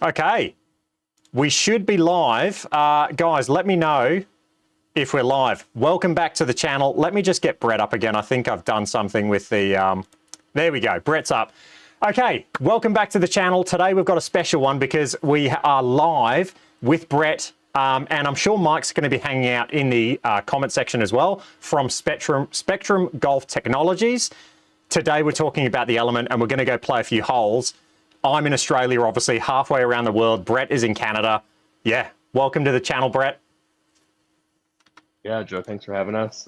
Okay, we should be live. Guys, let me know if we're live. Welcome back to the channel. Let me just get Brett up again. I think I've done something with the, there we go, Brett's up. Okay, welcome back to the channel. Today we've got a special one because we are live with Brett, and I'm sure Mike's going to be hanging out in the comment section as well from Spectrum Golf Technologies. Today we're talking about the Element and we're going to go play a few holes. I'm in Australia, obviously, halfway around the world. Brett is in Canada. Yeah, welcome to the channel, Brett. Yeah, Joe, thanks for having us.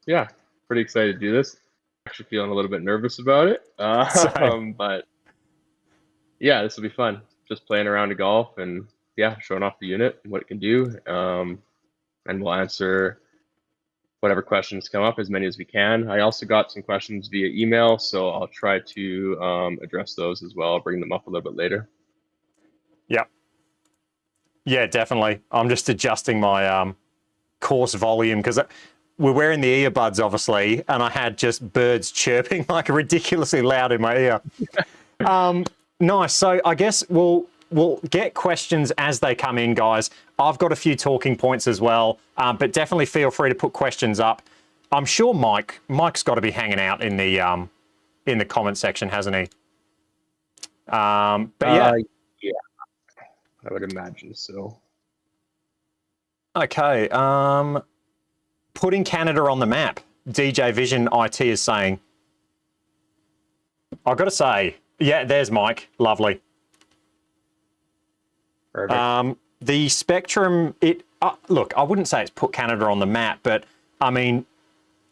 Yeah, pretty excited to do this. Actually feeling a little bit nervous about it. But yeah, this will be fun. Just playing around to golf and yeah, showing off the unit and what it can do. And we'll answer whatever questions come up, as many as we can. I also got some questions via email, so I'll try to address those as well. I'll bring them up a little bit later. Yep. Yeah, definitely. I'm just adjusting my course volume because we're wearing the earbuds, obviously, and I had just birds chirping like ridiculously loud in my ear. Nice. So I guess we'll get questions as they come in, guys. I've got a few talking points as well, but definitely feel free to put questions up. I'm sure Mike's got to be hanging out in the comment section, hasn't he? But yeah. Yeah, I would imagine so. Okay. Putting Canada on the map. DJ Vision IT is saying. I've got to say, yeah, there's Mike. Lovely. Perfect. The Spectrum, look, I wouldn't say it's put Canada on the map, but I mean,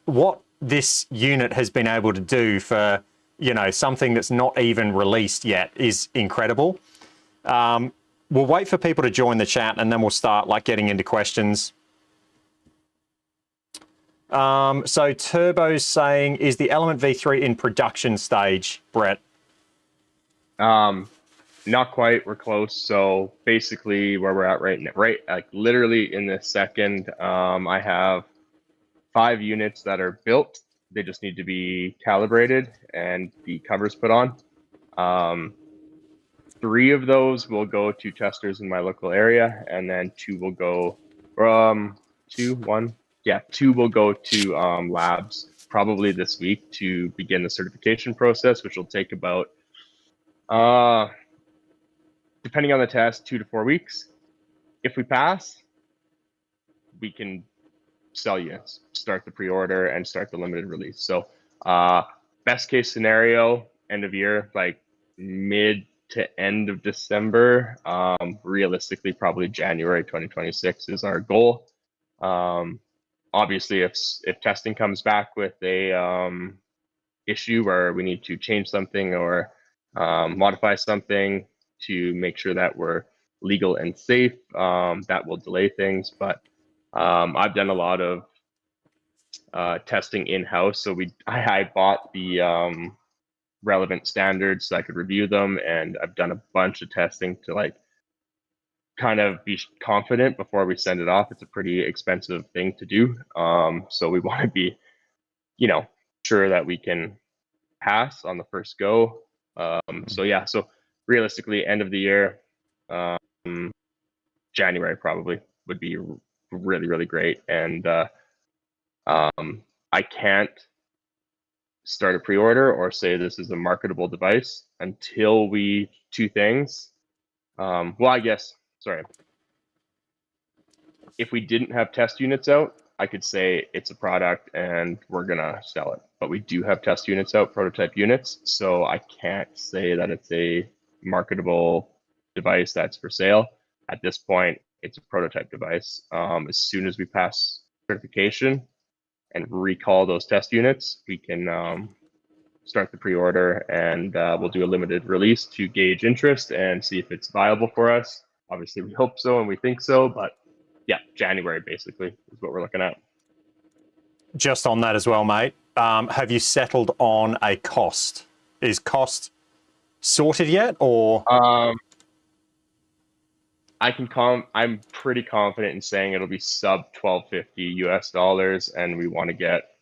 what this unit has been able to do for, you know, something that's not even released yet is incredible. We'll wait for people to join the chat and then we'll start like getting into questions. So Turbo's saying, is the Element V3 in production stage, Brett? Not quite. We're close. So basically where we're at right now, like literally in this second, I have 5 units that are built. They just need to be calibrated and the covers put on. 3 of those will go to testers in my local area, and then 2 will go two will go to labs probably this week to begin the certification process, which will take about depending on the test, 2 to 4 weeks. If we pass, we can sell units, start the pre-order, and start the limited release. So best case scenario, end of year, like mid to end of December. Realistically, probably January 2026 is our goal. Obviously, if testing comes back with a issue where we need to change something or modify something to make sure that we're legal and safe, that will delay things. But I've done a lot of testing in-house, so I bought the relevant standards so I could review them, and I've done a bunch of testing to like kind of be confident before we send it off. It's a pretty expensive thing to do, so we want to be, you know, sure that we can pass on the first go. So yeah, so realistically, end of the year, January probably would be really, really great. And I can't start a pre-order or say this is a marketable device until we 2 things. Well, I guess, sorry. If we didn't have test units out, I could say it's a product and we're gonna sell it. But we do have test units out, prototype units, so I can't say that it's a marketable device that's for sale. At this point, it's a prototype device. As soon as we pass certification and recall those test units, we can start the pre-order, and we'll do a limited release to gauge interest and see if it's viable for us. Obviously, we hope so and we think so, but yeah, January basically is what we're looking at. Just on that as well, mate, have you settled on a cost? Is cost sorted yet, or? I'm pretty confident in saying it'll be sub $1,250 US, and we want to get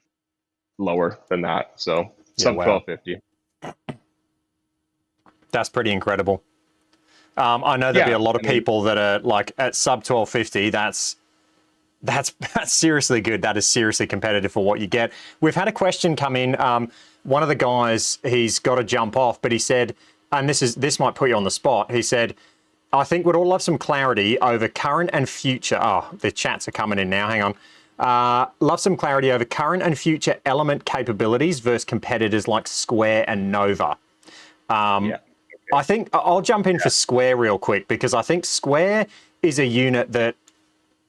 lower than that. So sub $1,250. That's pretty incredible. I know there'll be a Yeah, lot of I mean, people that are like at sub 1250. That's seriously good. That is seriously competitive for what you get. We've had a question come in. One of the guys, he's got to jump off, but he said, and this might put you on the spot. He said, I think we'd all love some clarity over current and future. Oh, the chats are coming in now. Hang on. Love some clarity over current and future element capabilities versus competitors like Square and Nova. yeah, I think I'll jump in for Square real quick because I think Square is a unit that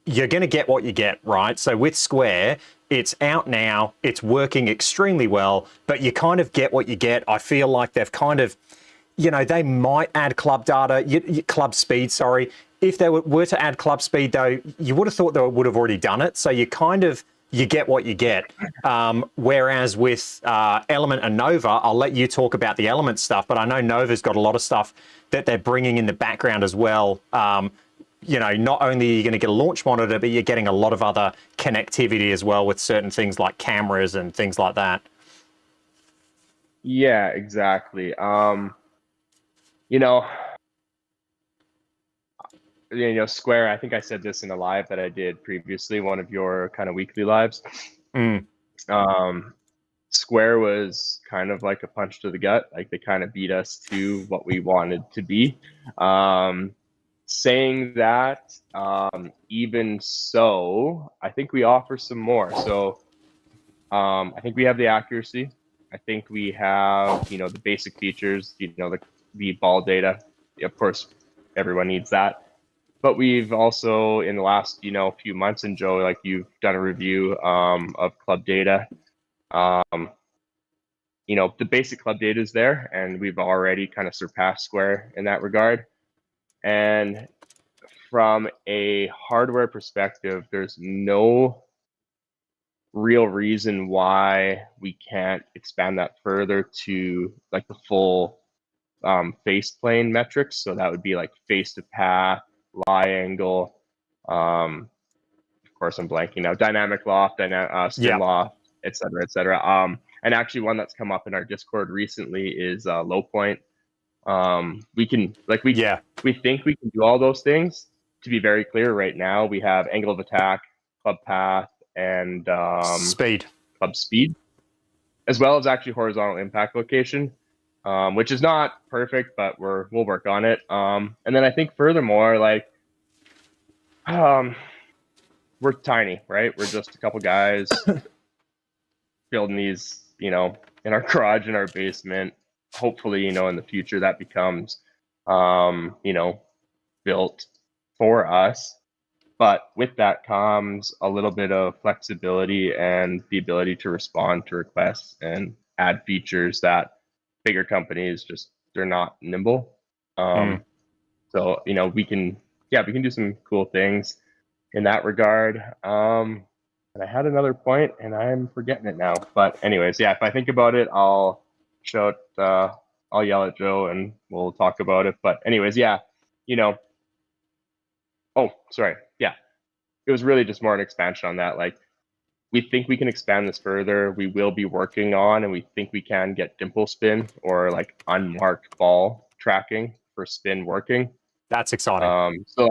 you're going to get what you get, right? So with Square, it's out now, it's working extremely well, but you kind of get what you get. I feel like they've kind of, they might add club data, club speed, sorry. If they were to add club speed, though, you would have thought they would have already done it. So you get what you get. Whereas with Element and Nova, I'll let you talk about the Element stuff, but I know Nova's got a lot of stuff that they're bringing in the background as well. Not only are you going to get a launch monitor, but you're getting a lot of other connectivity as well with certain things like cameras and things like that. yeah, exactly. You know, Square. I think I said this in a live that I did previously, one of your kind of weekly lives. Mm. Square was kind of like a punch to the gut. Like they kind of beat us to what we wanted to be. Saying that, even so, I think we offer some more. So I think we have the accuracy. I think we have, the basic features, the ball data. Of course, everyone needs that. But we've also, in the last, few months, and Joe, like you've done a review of club data. The basic club data is there, and we've already kind of surpassed Square in that regard. And from a hardware perspective, there's no real reason why we can't expand that further to like the full face plane metrics. So that would be like face to path, lie angle. Of course, I'm blanking now. Dynamic loft, spin loft, et cetera, et cetera. And actually, one that's come up in our Discord recently is low point. We can we think we can do all those things. To be very clear, right now we have angle of attack, club path, and Speed. club speed, as well as actually horizontal impact location, which is not perfect, but we'll work on it. And then I think furthermore, we're tiny, right? We're just a couple guys building these, in our garage, in our basement. Hopefully, in the future that becomes, built for us. But with that comes a little bit of flexibility and the ability to respond to requests and add features that bigger companies they're not nimble. So, we can do some cool things in that regard. And I had another point and I'm forgetting it now. But anyways, if I think about it, I'll shout, I'll yell at Joe and we'll talk about it. But anyways, oh, sorry. Yeah. It was really just more an expansion on that. Like, we think we can expand this further. We will be working on, and we think we can get Dimple spin or like unmarked ball tracking for spin working. That's exciting. So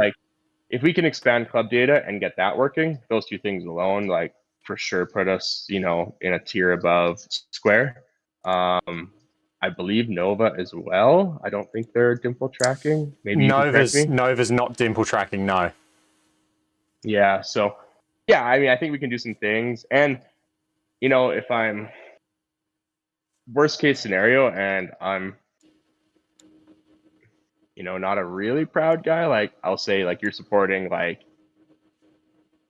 if we can expand club data and get that working, those two things alone, like for sure put us, in a tier above Square. I believe Nova as well. I don't think they're Dimple tracking. Maybe you can correct me. Nova's not Dimple tracking, no. Yeah. So, yeah, I mean, I think we can do some things. And, if I'm worst case scenario and I'm, not a really proud guy, like I'll say like you're supporting like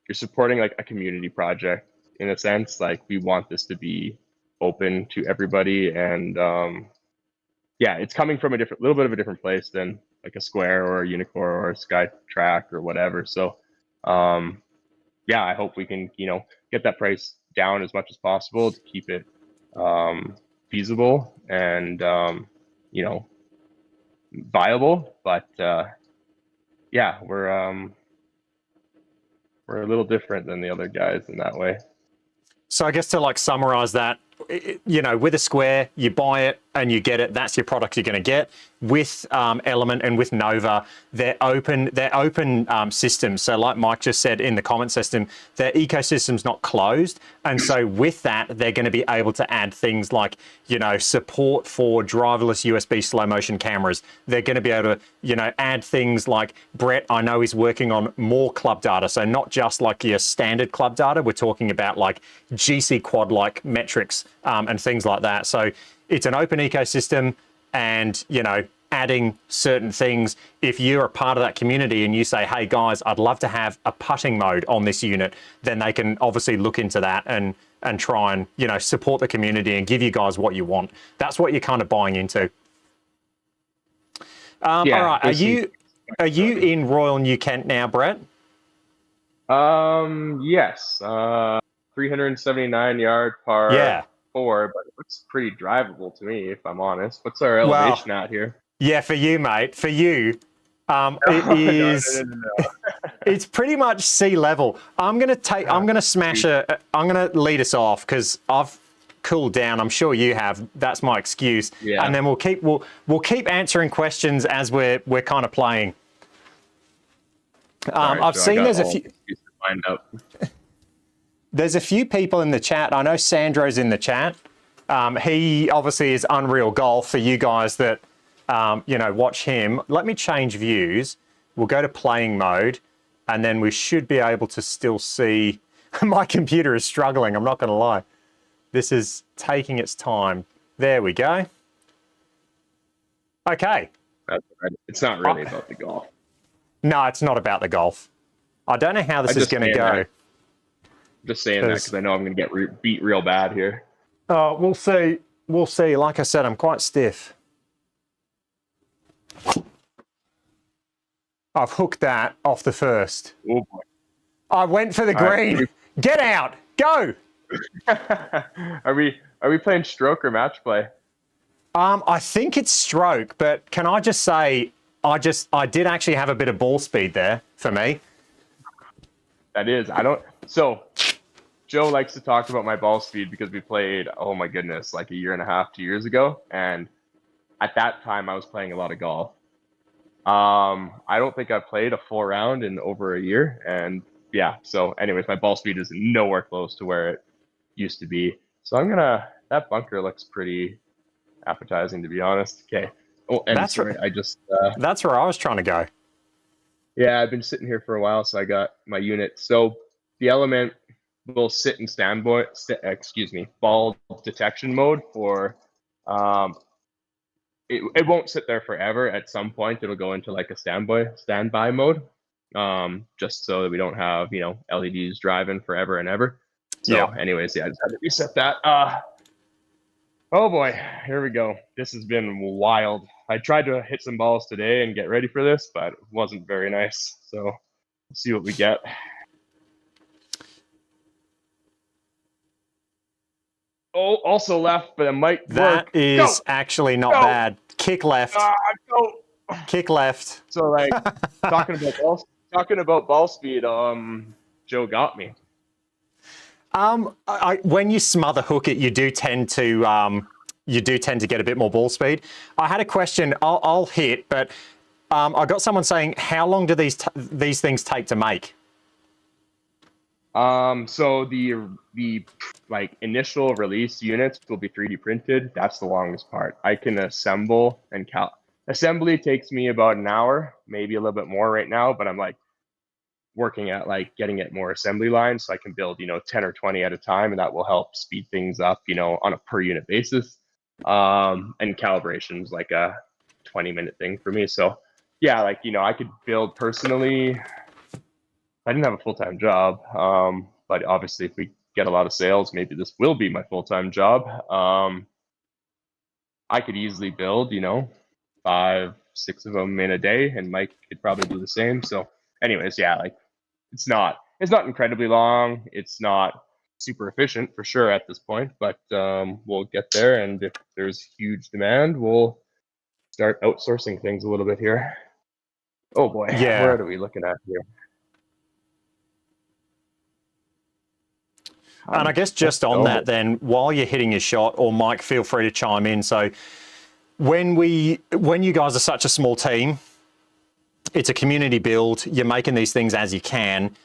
a community project in a sense. Like we want this to be open to everybody. And it's coming from a little bit of a different place than like a Square or a Unicore or a Skytrack or whatever. So, I hope we can, get that price down as much as possible to keep it feasible and, viable. But we're a little different than the other guys in that way. So I guess to like summarize that, you know, with a Square, you buy it and you get it. That's your product you're going to get. With Element and with Nova, they're open systems. So like Mike just said in the comment system, their ecosystem's not closed. And so with that, they're going to be able to add things like, you know, support for driverless USB slow motion cameras. They're going to be able to, you know, add things like Brett, I know, is working on more club data. So not just like your standard club data. We're talking about like GC quad-like metrics and things like that. So it's an open ecosystem, and, you know, adding certain things. If you're a part of that community and you say, hey guys, I'd love to have a putting mode on this unit, then they can obviously look into that and try and, you know, support the community and give you guys what you want. That's what you're kind of buying into. All right, are you in Royal New Kent now, Brett? Yes. 379 yard par. Yeah. 4, but it looks pretty drivable to me, if I'm honest. What's our elevation out here? Yeah, for you, mate. For you, it is. No. It's pretty much sea level. I'm gonna smash I'm gonna lead us off because I've cooled down. I'm sure you have. That's my excuse. Yeah. And then we'll keep answering questions as we're kind of playing. Right, I've seen there's a few. Find out. There's a few people in the chat. I know Sandro's in the chat. He obviously is Unreal Golf for you guys that, you know, watch him. Let me change views. We'll go to playing mode, and then we should be able to still see. My computer is struggling, I'm not going to lie. This is taking its time. There we go. Okay. That's right. It's not really about the golf. No, it's not about the golf. I don't know how this is going to go. Just saying that because I know I'm going to get beat real bad here. Oh, we'll see. We'll see. Like I said, I'm quite stiff. I've hooked that off the first. Oh boy. I went for the green. Right. Get out. Go. Are we playing stroke or match play? I think it's stroke, but can I just say I did actually have a bit of ball speed there for me. That is. So Joe likes to talk about my ball speed because we played, oh my goodness, like a year and a half, 2 years ago. And at that time I was playing a lot of golf. I don't think I've played a full round in over a year. And yeah, so anyways, my ball speed is nowhere close to where it used to be. So that bunker looks pretty appetizing, to be honest. Okay. Oh, and that's right. That's where I was trying to go. Yeah, I've been sitting here for a while, so I got my unit. So the Element will sit in ball detection mode for, it won't sit there forever. At some point, it'll go into like a standby mode, just so that we don't have, you know, LEDs driving forever and ever. So anyways, yeah, I just had to reset that. Oh boy, here we go. This has been wild. I tried to hit some balls today and get ready for this, but it wasn't very nice. So we'll see what we get. Oh, also left, but it might work. That is actually not bad. Kick left. Go. Kick left. So like talking about ball speed, Joe got me. When you smother hook it, you do tend to get a bit more ball speed. I had a question. I'll hit, but I got someone saying, how long do these things take to make? So the like initial release units will be 3D printed. That's the longest part. I can assemble and assembly takes me about an hour, maybe a little bit more right now, but I'm like working at like getting it more assembly lines so I can build, you know, 10 or 20 at a time, and that will help speed things up, you know, on a per unit basis. And calibration's like a 20-minute thing for me. So yeah, like, you know, I could build personally. I didn't have a full-time job, but obviously if we get a lot of sales, maybe this will be my full-time job. I could easily build, you know, 5-6 of them in a day, and Mike could probably do the same. So anyways, yeah, like it's not incredibly long. It's not super efficient for sure at this point, but we'll get there. And if there's huge demand, we'll start outsourcing things a little bit here. Oh boy, yeah. What are we looking at here? And I guess just on that then, while you're hitting your shot, or Mike, feel free to chime in. So when you guys are such a small team, it's a community build, you're making these things as you can.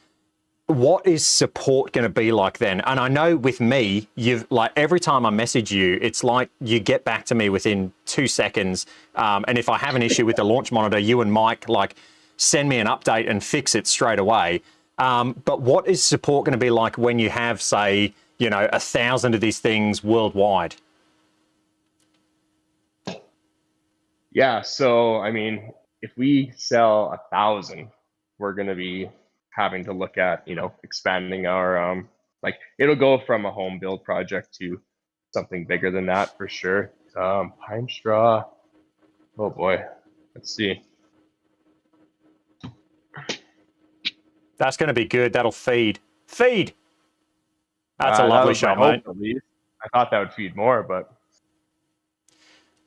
What is support going to be like then? And I know with me, you've like every time I message you, it's like you get back to me within 2 seconds. And if I have an issue with the launch monitor, you and Mike like send me an update and fix it straight away. But what is support going to be like when you have, say, 1,000 of these things worldwide? Yeah, so I mean, if we sell 1,000, we're going to be having to look at, expanding our like it'll go from a home build project to something bigger than that for sure. Pine straw. Oh boy, let's see. That's going to be good. That'll feed. Feed. That's a That lovely was my shot, hope, mate. at least. I thought that would feed more, but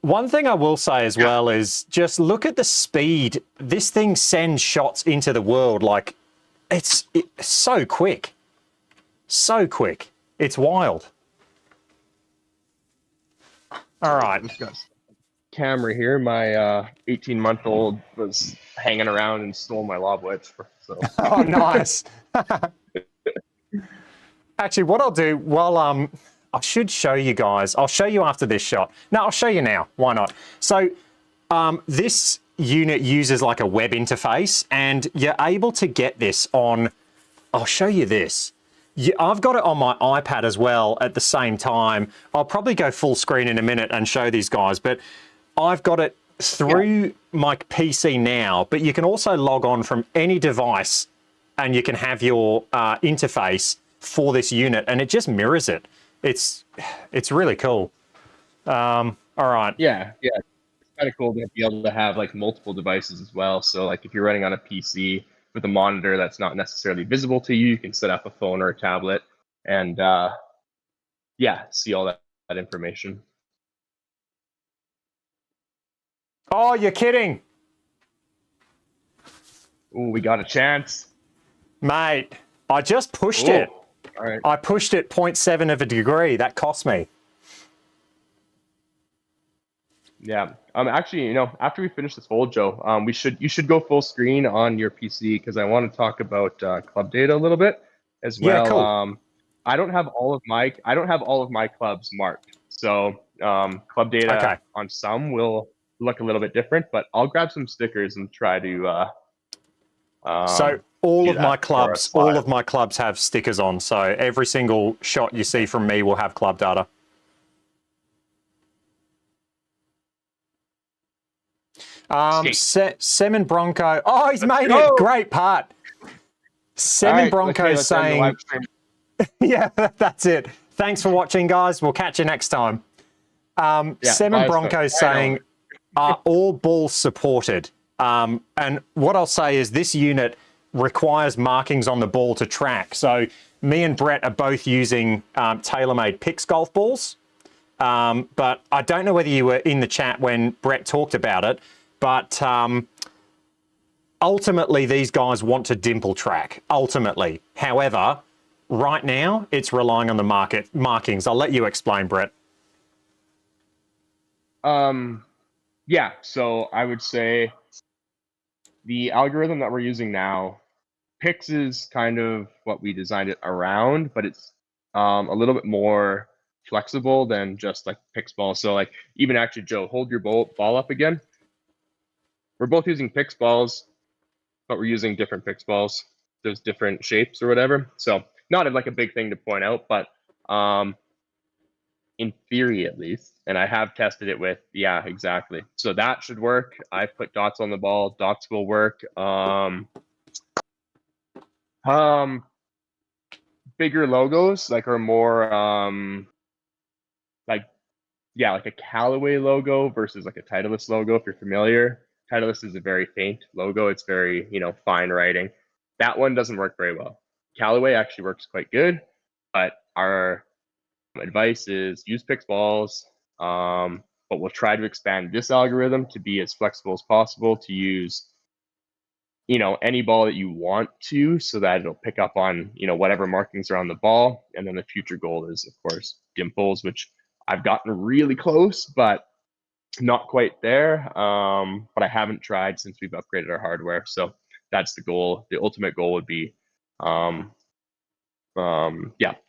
one thing I will say as well is just look at the speed. This thing sends shots into the world like it's so quick. So quick. It's wild. All right. Just got camera here. My 18-month-old was hanging around and stole my lob wedge. So. Oh, nice. Actually, what I'll do, I should show you guys. I'll show you after this shot. No, I'll show you now. Why not? So this unit uses like a web interface, and you're able to get this on, I'll show you this. I've got it on my iPad as well at the same time. I'll probably go full screen in a minute and show these guys, but I've got it through my PC now, but you can also log on from any device and you can have your interface for this unit, and it just mirrors it. It's really cool. All right. Yeah. It's kind of cool to be able to have like multiple devices as well. So like if you're running on a PC with a monitor that's not necessarily visible to you, you can set up a phone or a tablet and see all that information. Oh, you're kidding. Ooh, we got a chance. Mate, I just pushed it. All right. I pushed it 0.7 of a degree. That cost me. Yeah. Actually, after we finish this hold, Joe, you should go full screen on your PC because I want to talk about club data a little bit as well. Yeah, cool. I don't have all of my clubs marked. So club data on some will look a little bit different, but I'll grab some stickers and try to so all of my clubs have stickers on. So every single shot you see from me will have club data. Semin Bronco. Oh, he's made it. Great part. Semin Bronco saying, yeah, that's it. Thanks for watching, guys. We'll catch you next time. Semin Bronco saying, are all balls supported? And what I'll say is this unit requires markings on the ball to track. So me and Brett are both using tailor-made Pix golf balls. But I don't know whether you were in the chat when Brett talked about it, but ultimately these guys want to dimple track, ultimately. However, right now it's relying on the market markings. I'll let you explain, Brett. Yeah, so I would say the algorithm that we're using now, Pix is kind of what we designed it around, but it's a little bit more flexible than just like Pix ball. So like even actually, Joe, hold your ball up again. We're both using Pix balls, but we're using different Pix balls. There's different shapes or whatever. So not like a big thing to point out, but in theory at least, and I have tested it with, yeah, exactly. So that should work. I've put dots on the ball. Dots will work. Bigger logos like are more like a Callaway logo versus like a Titleist logo. If you're familiar, Titleist is a very faint logo. It's very fine writing. That one doesn't work very well. Callaway actually works quite good, but our advice is use Pix balls, but we'll try to expand this algorithm to be as flexible as possible to use you know, any ball that you want to, so that it'll pick up on, you know, whatever markings are on the ball. And then the future goal is, of course, dimples, which I've gotten really close, but not quite there. But I haven't tried since we've upgraded our hardware. So that's the goal. The ultimate goal would be, yeah,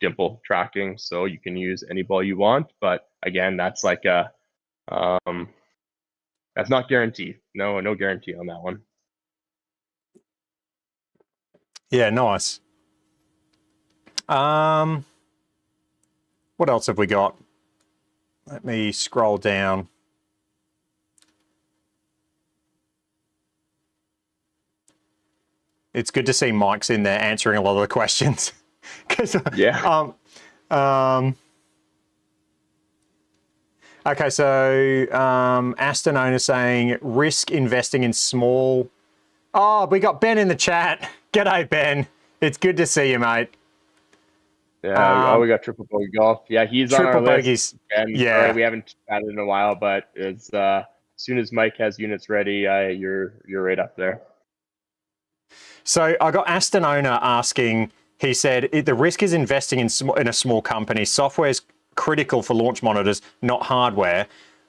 dimple tracking. So you can use any ball you want, but again, that's like a, that's not guaranteed. No guarantee on that one. Yeah, nice. What else have we got? Let me scroll down. It's good to see Mike's in there answering a lot of the questions. Yeah. Okay, so Aston owner saying risk investing in small. Oh, we got Ben in the chat. G'day, Ben. It's good to see you, mate. Yeah. We got Triple Bogey Golf. Yeah, he's on our list. And yeah, sorry, we haven't chatted in a while, but it's as soon as Mike has units ready, you're right up there. So I got Aston owner asking. He said the risk is investing in a small company. Software is critical for launch monitors, not hardware.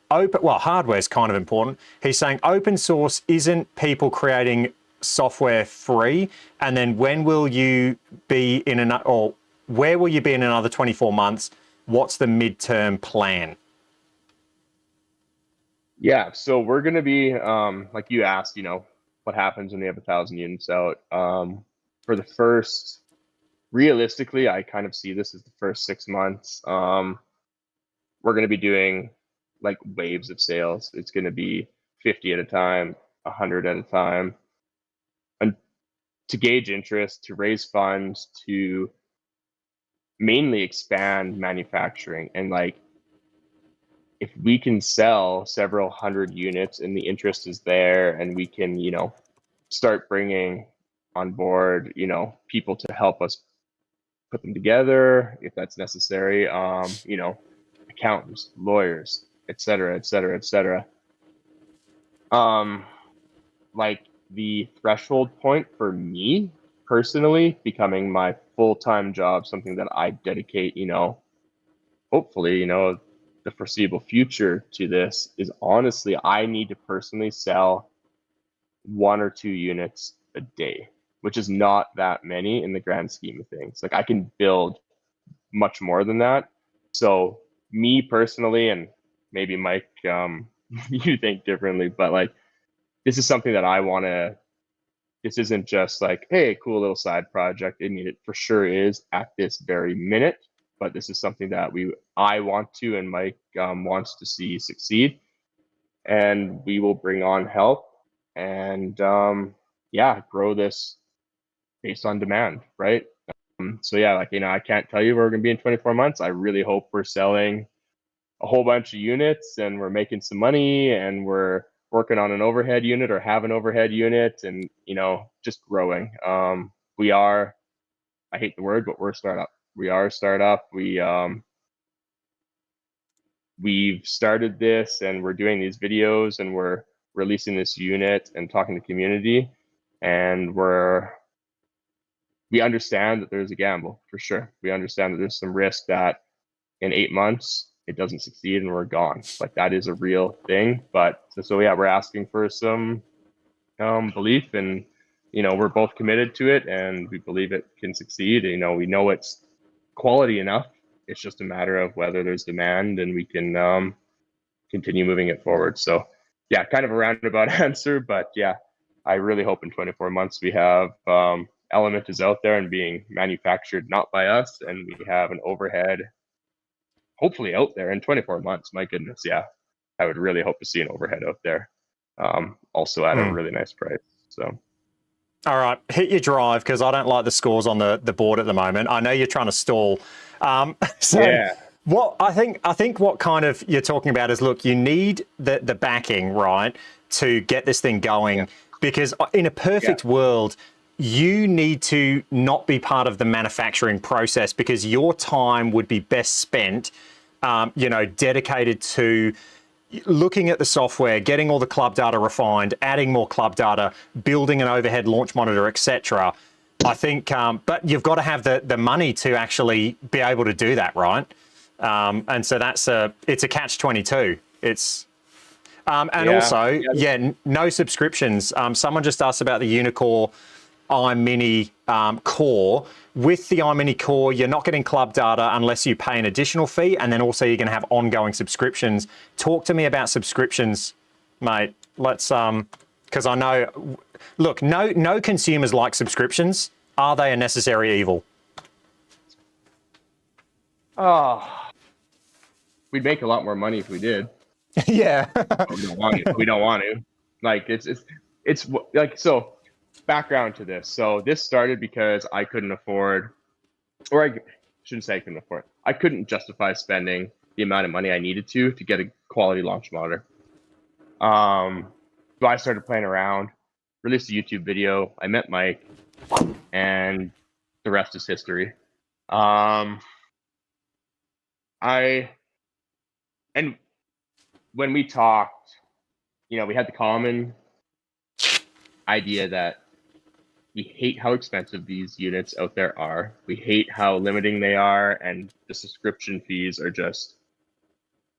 Well, hardware is kind of important. He's saying open source isn't people creating software free. And then when will you be in or where will you be in another 24 months? What's the midterm plan? Yeah, so we're going to be, like you asked, you know, what happens when we have 1,000 units out? For the first, realistically, I kind of see this as the first 6 months. We're going to be doing like waves of sales. It's going to be 50 at a time, 100 at a time, and to gauge interest, to raise funds, to mainly expand manufacturing. And like, if we can sell several hundred units and the interest is there, and we can, you know, start bringing on board, you know, people to help us put them together if that's necessary, you know, accountants, lawyers, et cetera, et cetera, et cetera. Like the threshold point for me personally becoming my full-time job, something that I dedicate, you know, hopefully, you know, the foreseeable future to this, is honestly, I need to personally sell 1 or 2 units a day, which is not that many in the grand scheme of things. Like I can build much more than that. So me personally, and maybe Mike, you think differently, but like this is something that I want to. This isn't just like, hey, cool little side project. I mean, it for sure is at this very minute, but this is something that I want to, and Mike wants to see succeed, and we will bring on help and yeah, grow this based on demand, right? So yeah, like, you know, I can't tell you where we're gonna be in 24 months. I really hope we're selling a whole bunch of units and we're making some money and we're working on an overhead unit or have an overhead unit, and, you know, just growing. We are, I hate the word, but we're a startup. We are a startup. We've started this and we're doing these videos and we're releasing this unit and talking to community, and we understand that there's a gamble for sure. We understand that there's some risk that in 8 months it doesn't succeed and we're gone. Like that is a real thing. But so yeah, we're asking for some belief, and, you know, we're both committed to it and we believe it can succeed. You know, we know it's quality enough. It's just a matter of whether there's demand and we can continue moving it forward. So yeah, kind of a roundabout answer, but yeah, I really hope in 24 months we have Element is out there and being manufactured not by us, and we have an overhead hopefully out there in 24 months. My goodness, yeah, I would really hope to see an overhead out there, also at a really nice price. So. All right, hit your drive, because I don't like the scores on the board at the moment. I know you're trying to stall. So Yeah. what I think what kind of you're talking about is, look, you need the backing, right, to get this thing going, because in a perfect world, you need to not be part of the manufacturing process, because your time would be best spent, you know, dedicated to looking at the software, getting all the club data refined, adding more club data, building an overhead launch monitor, etc. I think, but you've got to have the money to actually be able to do that, right? And so it's a catch-22. It's and also, no subscriptions. Someone just asked about the Unicore iMini Core. With the iMini Core, you're not getting club data unless you pay an additional fee, and then also you're going to have ongoing subscriptions. Talk to me about subscriptions, mate. Let's because I know, look, no consumers like subscriptions. Are they a necessary evil? Oh, we'd make a lot more money if we did. Yeah. But we don't want to. We don't want to. Like it's like, so background to this. So this started because I couldn't afford, or I shouldn't say I couldn't afford. I couldn't justify spending the amount of money I needed to get a quality launch monitor. So I started playing around, released a YouTube video. I met Mike, and the rest is history. And when we talked, we had the common idea that we hate how expensive these units out there are. We hate how limiting they are, and the subscription fees are just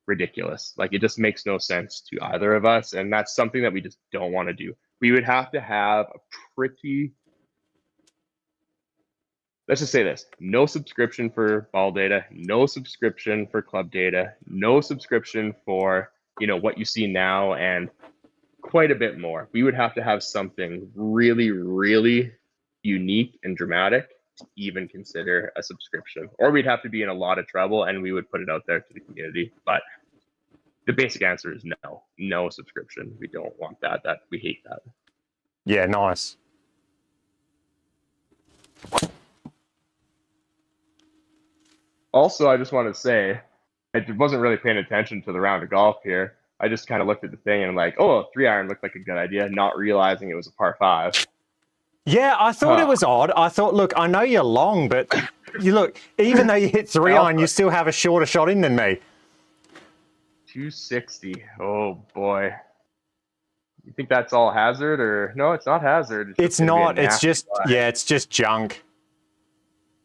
ridiculous. Like, it just makes no sense to either of us, and that's something that we just don't want to do. We would have to have a pretty, let's just say this: no subscription for ball data, no subscription for club data, no subscription for what you see now, and quite a bit more. We would have to have something really, really unique and dramatic to even consider a subscription, or we'd have to be in a lot of trouble, and we would put it out there to the community. But the basic answer is no subscription. We don't want that. We hate that. Yeah, nice. Also, I just want to say, I wasn't really paying attention to the round of golf here. I just kind of looked at the thing and I'm like, oh, 3-iron looked like a good idea, not realizing it was a par 5. Yeah, I thought it was odd. I thought, look, I know you're long, but you look, even though you hit 3-iron, you still have a shorter shot in than me. 260. Oh boy. You think that's all hazard, or no? It's not hazard. It's not. It's just it's just junk.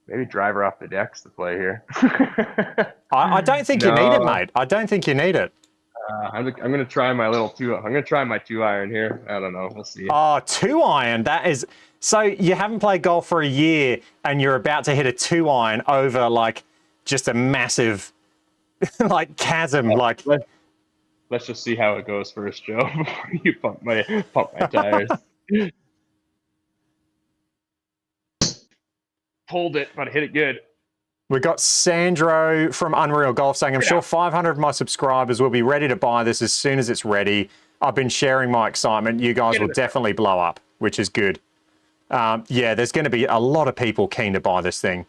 Maybe driver off the deck's the play here. I don't think you need it, mate. I don't think you need it. I'm gonna try my little I'm gonna try my 2-iron here. I don't know. We'll see. Oh, 2-iron. That is. So you haven't played golf for a year, and you're about to hit a 2-iron over like just a massive like chasm. Like, let's just see how it goes first, Joe. Before you pump my tires. Pulled it, but I hit it good. We got Sandro from Unreal Golf saying, I'm sure 500 of my subscribers will be ready to buy this as soon as it's ready. I've been sharing my excitement. You guys will definitely blow up, which is good. Yeah, there's going to be a lot of people keen to buy this thing.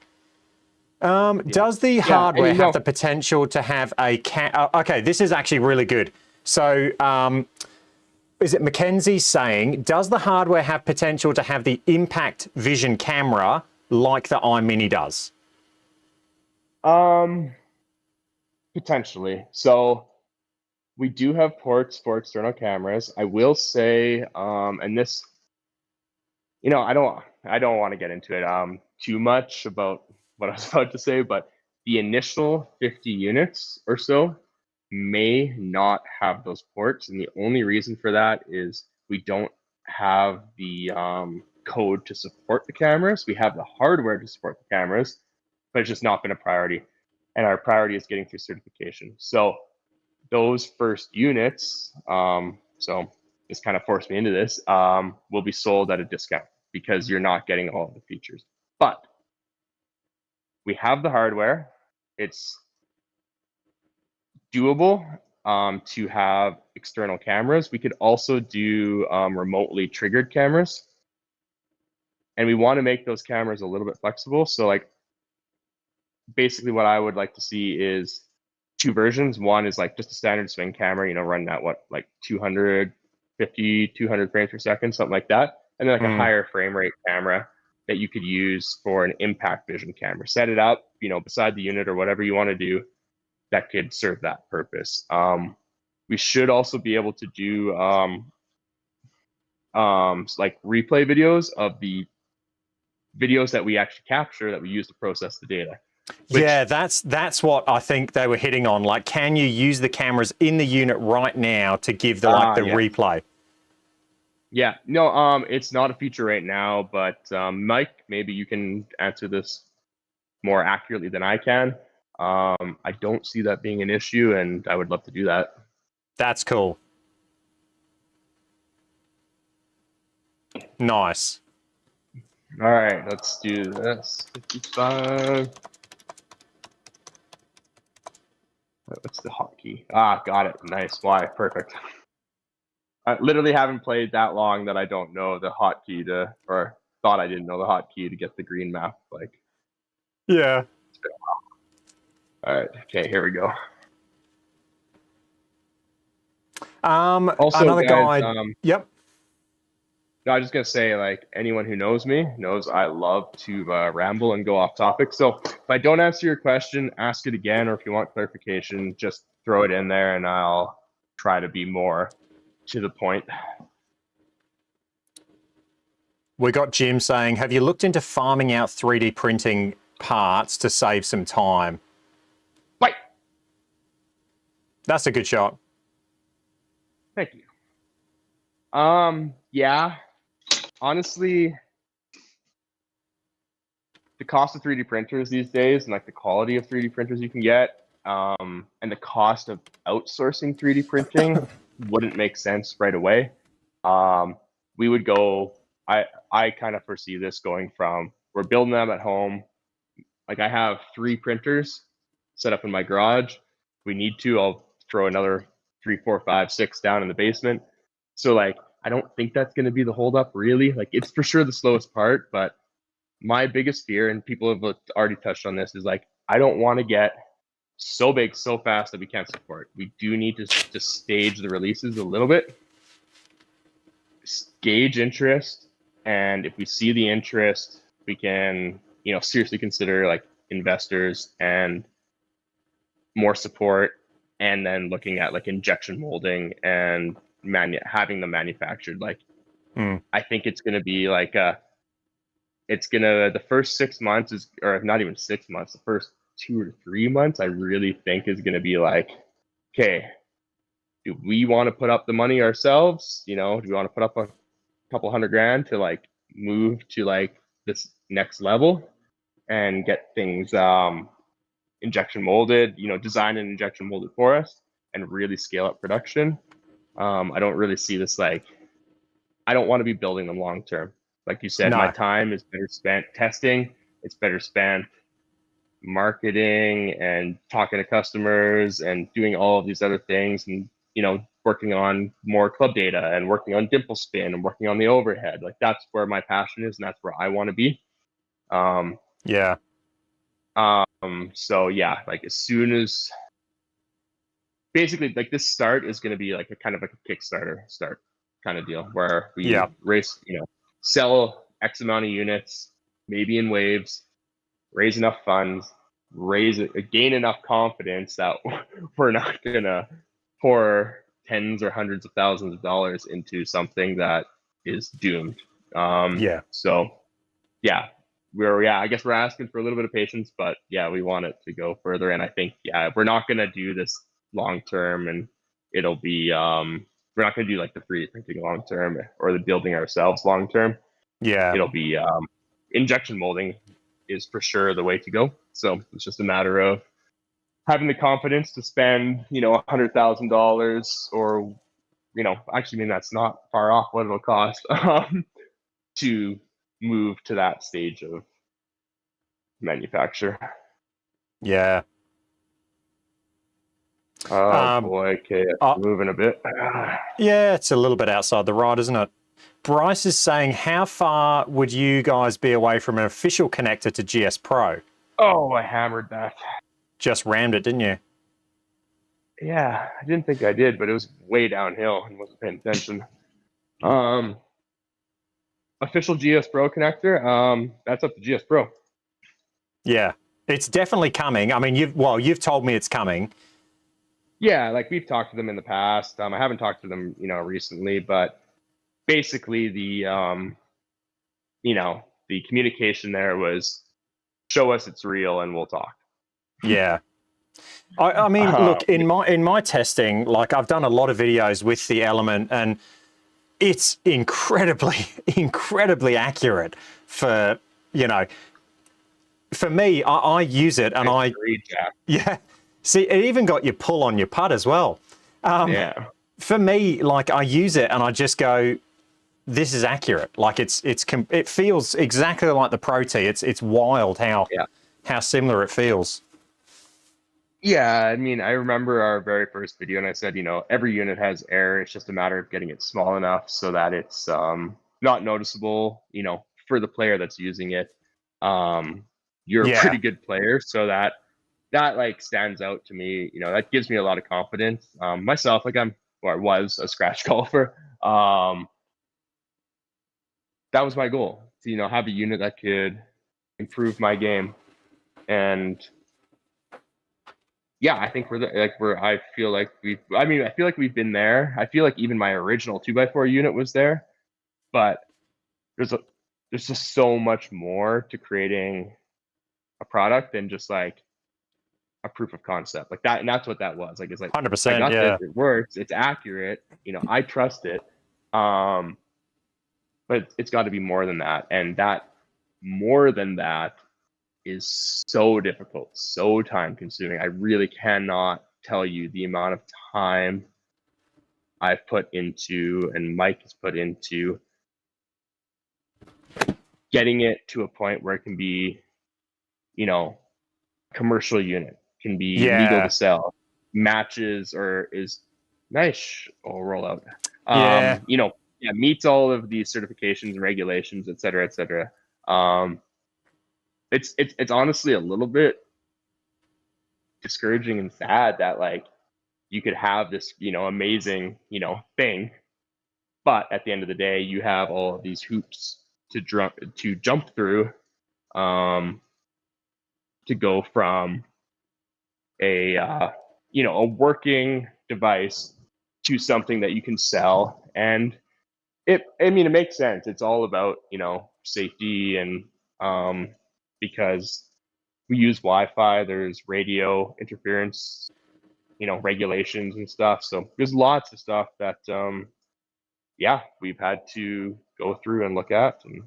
Does the hardware have the potential to have a okay, this is actually really good. So is it Mackenzie saying, does the hardware have potential to have the impact vision camera like the iMini does? Potentially. So we do have ports for external cameras. I will say, and this, I don't want to get into it too much about what I was about to say, but the initial 50 units or so may not have those ports, and the only reason for that is we don't have the code to support the cameras. We have the hardware to support the cameras, but it's just not been a priority, and our priority is getting through certification. So those first units, so this kind of forced me into this, will be sold at a discount because you're not getting all of the features. But we have the hardware. It's doable to have external cameras. We could also do remotely triggered cameras. And we want to make those cameras a little bit flexible. So like, basically what I would like to see is 2 versions. One is like just a standard swing camera, running at like 250, 200 frames per second, something like that. And then like a higher frame rate camera that you could use for an impact vision camera. Set it up, beside the unit or whatever you want to do that could serve that purpose. We should also be able to do like replay videos of the videos that we actually capture that we use to process the data. Yeah, that's what I think they were hitting on. Like, can you use the cameras in the unit right now to give the the yeah. replay? Yeah, no, it's not a feature right now, but Mike, maybe you can answer this more accurately than I can. I don't see that being an issue, and I would love to do that. That's cool. Nice. All right, let's do this. 55. What's the hotkey? Ah, got it. Nice. Why? Perfect. I literally haven't played that long that I don't know the hotkey to, or thought I didn't know the hotkey to get the green map. Like, Yeah. it's been a while. All right. Okay, here we go. Also, another guys, guy. Yep. no, I was just gonna say, like, anyone who knows me knows I love to ramble and go off topic. So if I don't answer your question, ask it again, or if you want clarification, just throw it in there, and I'll try to be more to the point. We got Jim saying, have you looked into farming out 3D printing parts to save some time? Bye. That's a good shot. Thank you. Yeah. Honestly, the cost of 3D printers these days and like the quality of 3D printers you can get, and the cost of outsourcing 3D printing wouldn't make sense right away. We would go, I kind of foresee this going from, we're building them at home. Like, I have 3 printers set up in my garage. If we need to, I'll throw another 3, 4, 5, 6 down in the basement. So like, I don't think that's going to be the holdup really. Like, it's for sure the slowest part, but my biggest fear, and people have already touched on this, is like, I don't want to get so big so fast that we can't support. We do need to just stage the releases a little bit, gauge interest, and if we see the interest, we can, you know, seriously consider like investors and more support, and then looking at like injection molding and having them manufactured. Like, I think it's going to be like the first 6 months is, or not even 6 months, the first 2 or 3 months, I really think is going to be like, okay, do we want to put up the money ourselves? You know, do we want to put up a couple $100,000 to like move to like this next level and get things injection molded, you know, design and injection molded for us and really scale up production? I don't really see this, like, I don't want to be building them long term. Like you said, No. my time is better spent testing. It's better spent marketing and talking to customers and doing all of these other things, and, you know, working on more club data and working on Dimple spin and working on the overhead. Like, that's where my passion is, and that's where I want to be. Yeah. So yeah, like, as soon as, basically, like, this start is going to be like a kind of like a Kickstarter start kind of deal, where we raise, you know, sell X amount of units, maybe in waves, raise enough funds, gain enough confidence that we're not gonna pour tens or hundreds of thousands of dollars into something that is doomed. Yeah. So yeah, I guess we're asking for a little bit of patience, but yeah, we want it to go further. And I think, yeah, we're not gonna do this long term, and it'll be we're not gonna do like the 3D printing long term or the building ourselves long term. Yeah. It'll be injection molding is for sure the way to go. So it's just a matter of having the confidence to spend, you know, $100,000, or, you know, actually, I mean, that's not far off what it'll cost to move to that stage of manufacture. Yeah. Oh boy, okay, moving a bit. Yeah, it's a little bit outside the ride, isn't it? Bryce is saying, how far would you guys be away from an official connector to GS Pro? Oh, I hammered that. Just rammed it, didn't you? Yeah, I didn't think I did, but it was way downhill and wasn't paying attention. Official GS Pro connector, that's up to GS Pro. Yeah, it's definitely coming. I mean, you've told me it's coming. Yeah, like we've talked to them in the past. I haven't talked to them, recently, but basically the communication there was show us it's real and we'll talk. Yeah. I mean, look, in my testing, like I've done a lot of videos with the Element, and it's incredibly accurate for, for me, I use it and yeah. See, it even got your pull on your putt as well. Yeah. For me, like I use it and I just go, this is accurate. Like it feels exactly like the Pro T. It's wild how similar it feels. Yeah, I mean, I remember our very first video, and I said, every unit has error. It's just a matter of getting it small enough so that it's not noticeable, for the player that's using it. You're a pretty good player, so that like stands out to me. That gives me a lot of confidence. Myself, like I was a scratch golfer. That was my goal to, have a unit that could improve my game, and yeah, I think I feel like we've been there. I feel like even my original 2x4 unit was there, but there's just so much more to creating a product than just like a proof of concept like that. And that's what that was. Like, it's like 100%. I got Yeah. this, it works, it's accurate, I trust it. But it's got to be more than that. And that more than that is so difficult, so time consuming. I really cannot tell you the amount of time I've put into and Mike has put into getting it to a point where it can be, commercial unit, can be legal to sell, matches or is nice or rollout. Meets all of these certifications and regulations, et cetera, et cetera. It's honestly a little bit discouraging and sad that like you could have this, amazing, thing, but at the end of the day, you have all of these hoops to jump through, to go from a a working device to something that you can sell. And it makes sense. It's all about safety, and because we use Wi-Fi, there's radio interference, regulations and stuff. So there's lots of stuff that we've had to go through and look at. And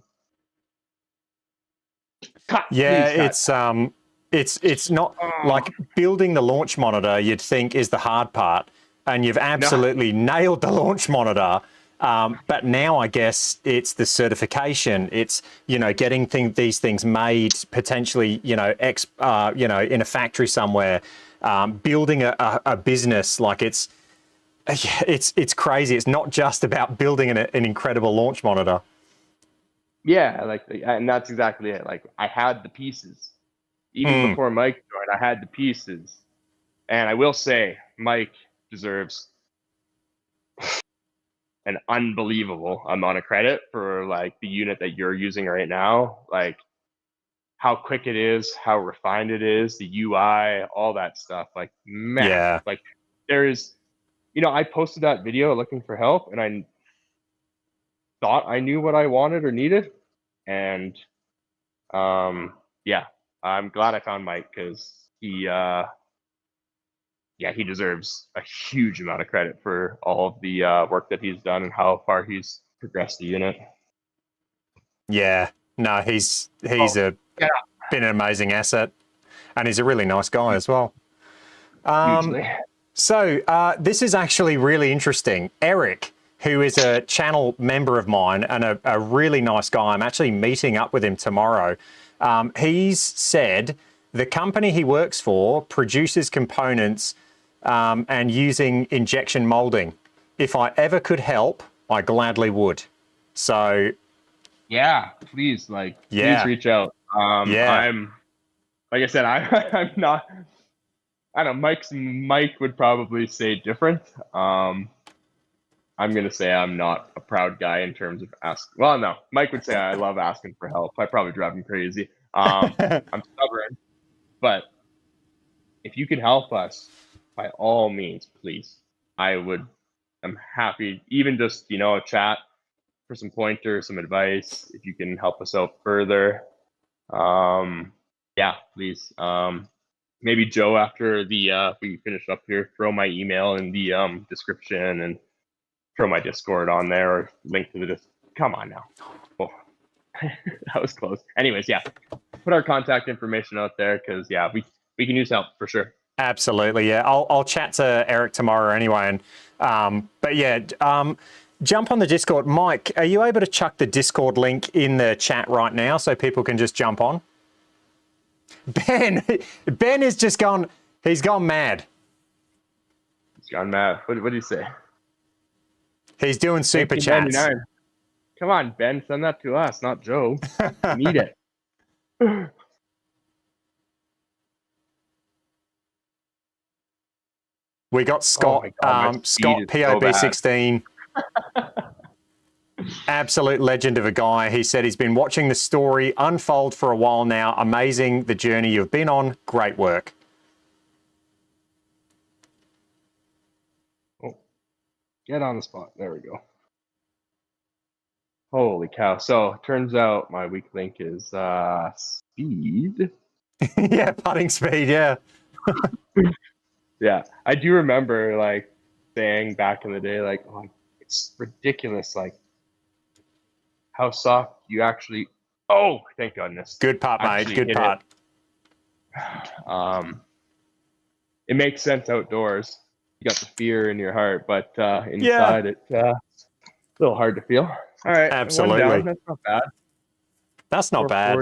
it's not like building the launch monitor, you'd think, is the hard part, and you've absolutely nailed the launch monitor. But now I guess it's the certification. It's, getting these things made potentially, in a factory somewhere, building a business. Like it's crazy. It's not just about building an incredible launch monitor. Yeah, and that's exactly it. Like I had the pieces. Even before Mike joined, I had the pieces. And I will say, Mike deserves an unbelievable amount of credit for like the unit that you're using right now. Like how quick it is, how refined it is, the UI, all that stuff. Like, man, like there is, I posted that video looking for help, and I thought I knew what I wanted or needed. And I'm glad I found Mike, because he deserves a huge amount of credit for all of the work that he's done and how far he's progressed the unit. Yeah, no, he's been an amazing asset, and he's a really nice guy as well. So this is actually really interesting. Eric, who is a channel member of mine and a really nice guy, I'm actually meeting up with him tomorrow. He's said the company he works for produces components and using injection molding. If I ever could help, I gladly would. So please reach out. I'm, like I said, I'm not, I don't know, Mike would probably say different. I'm gonna say I'm not a proud guy in terms of asking. Well, no, Mike would say I love asking for help. I probably drive him crazy. I'm stubborn, but if you can help us, by all means, please. I'm happy, even just, a chat for some pointers, some advice, if you can help us out further. Yeah, please. Maybe Joe, after we finish up here, throw my email in the description and throw my Discord on there or link to the come on now. Oh, that was close. Anyways, yeah, put our contact information out there because yeah, we can use help for sure. Absolutely, yeah. I'll chat to Eric tomorrow anyway, and but yeah, jump on the Discord. Mike, are you able to chuck the Discord link in the chat right now so people can just jump on? Ben is just gone. He's gone mad. He's gone mad. What did he say? He's doing super chats. Come on, Ben, send that to us, not Joe. We need it. We got Scott, oh God, Scott POB16. Absolute legend of a guy. He said he's been watching the story unfold for a while now. Amazing the journey you've been on. Great work. Oh, get on the spot. There we go. Holy cow. So turns out my weak link is speed. Yeah, putting speed, yeah. Yeah, I do remember like saying back in the day, like, oh, it's ridiculous, like how soft you actually. Oh, thank goodness. Good putt, mate. Good putt. It makes sense outdoors. You got the fear in your heart, but inside it's a little hard to feel. All right, absolutely. One down. That's not bad. That's not bad.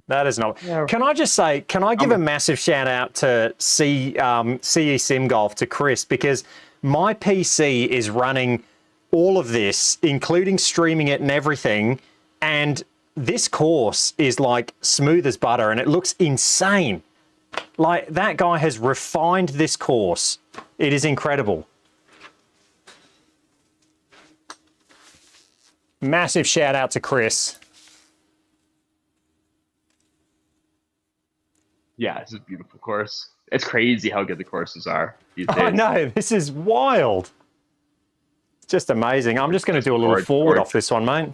That is not. Yeah. Can I just say, can I give a massive shout out to CE Sim Golf, to Chris, because my PC is running all of this, including streaming it and everything, and this course is like smooth as butter and it looks insane. Like, that guy has refined this course. It is incredible. Massive shout out to Chris. Yeah, it's a beautiful course. It's crazy how good the courses are these days. I know, this is wild. It's just amazing. I'm just going to do a little forward off this one, mate.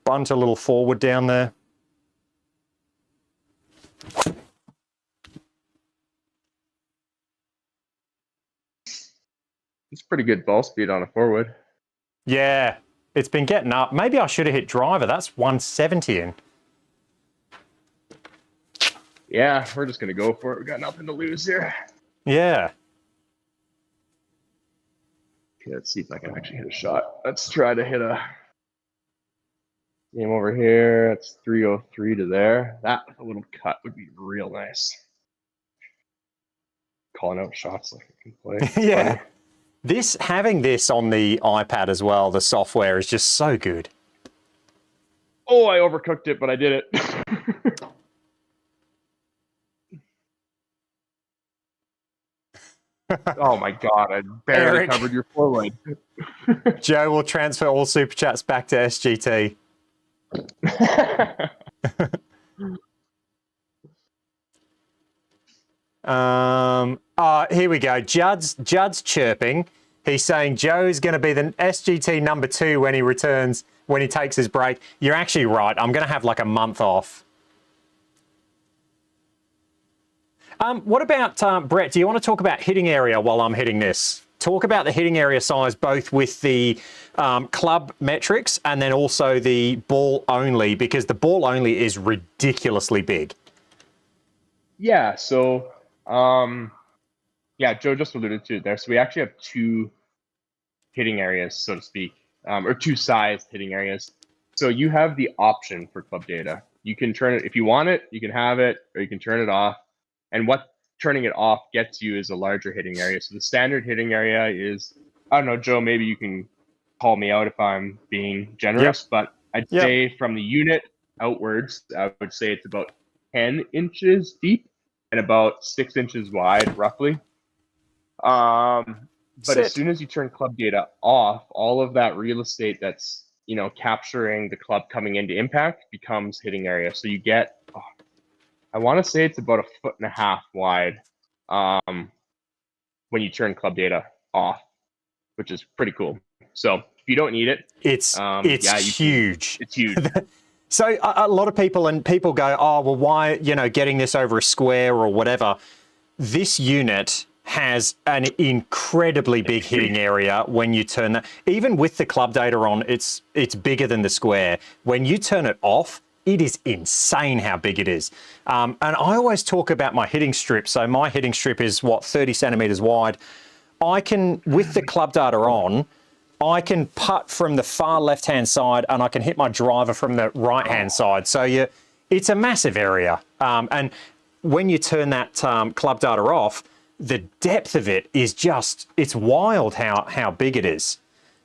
Bunt a little forward down there. It's pretty good ball speed on a forward. Yeah, it's been getting up. Maybe I should have hit driver. That's 170 in. Yeah, we're just going to go for it. We got nothing to lose here. Yeah. Okay, let's see if I can actually hit a shot. Let's try to hit a game over here. It's 303 to there. That a little cut would be real nice. Calling out shots like I can play. Yeah. Funny. Having this on the iPad as well, the software is just so good. Oh, I overcooked it, but I did it. Oh my God, I barely covered your forward. Joe will transfer all super chats back to SGT. Here we go. Judd's chirping. He's saying Joe's going to be the SGT number 2 when he returns, when he takes his break. You're actually right. I'm going to have like a month off. What about, Brett, do you want to talk about hitting area while I'm hitting this? Talk about the hitting area size, both with the club metrics and then also the ball only, because the ball only is ridiculously big. Yeah, so, yeah, Joe just alluded to it there. So we actually have 2 hitting areas, so to speak, or 2 sized hitting areas. So you have the option for club data. You can turn it, if you want it, you can have it, or you can turn it off. And what turning it off gets you is a larger hitting area. So the standard hitting area is, I don't know, Joe, maybe you can call me out if I'm being generous, but I'd say from the unit outwards, I would say it's about 10 inches deep and about 6 inches wide, roughly. But as soon as you turn club data off, all of that real estate that's, capturing the club coming into impact becomes hitting area. So you get, I want to say it's about 1.5 feet wide when you turn club data off, which is pretty cool. So if you don't need it, It's yeah, you can. huge. It's huge. So a lot of people go, oh, well, why, getting this over a square or whatever? This unit has an incredibly big hitting area when you turn that. Even with the club data on, it's bigger than the square. When you turn it off, it is insane how big it is. And I always talk about my hitting strip. So my hitting strip is, 30 centimeters wide. I can, with the club data on, I can putt from the far left-hand side and I can hit my driver from the right-hand side. So it's a massive area. And when you turn that club data off, the depth of it is just, it's wild how big it is.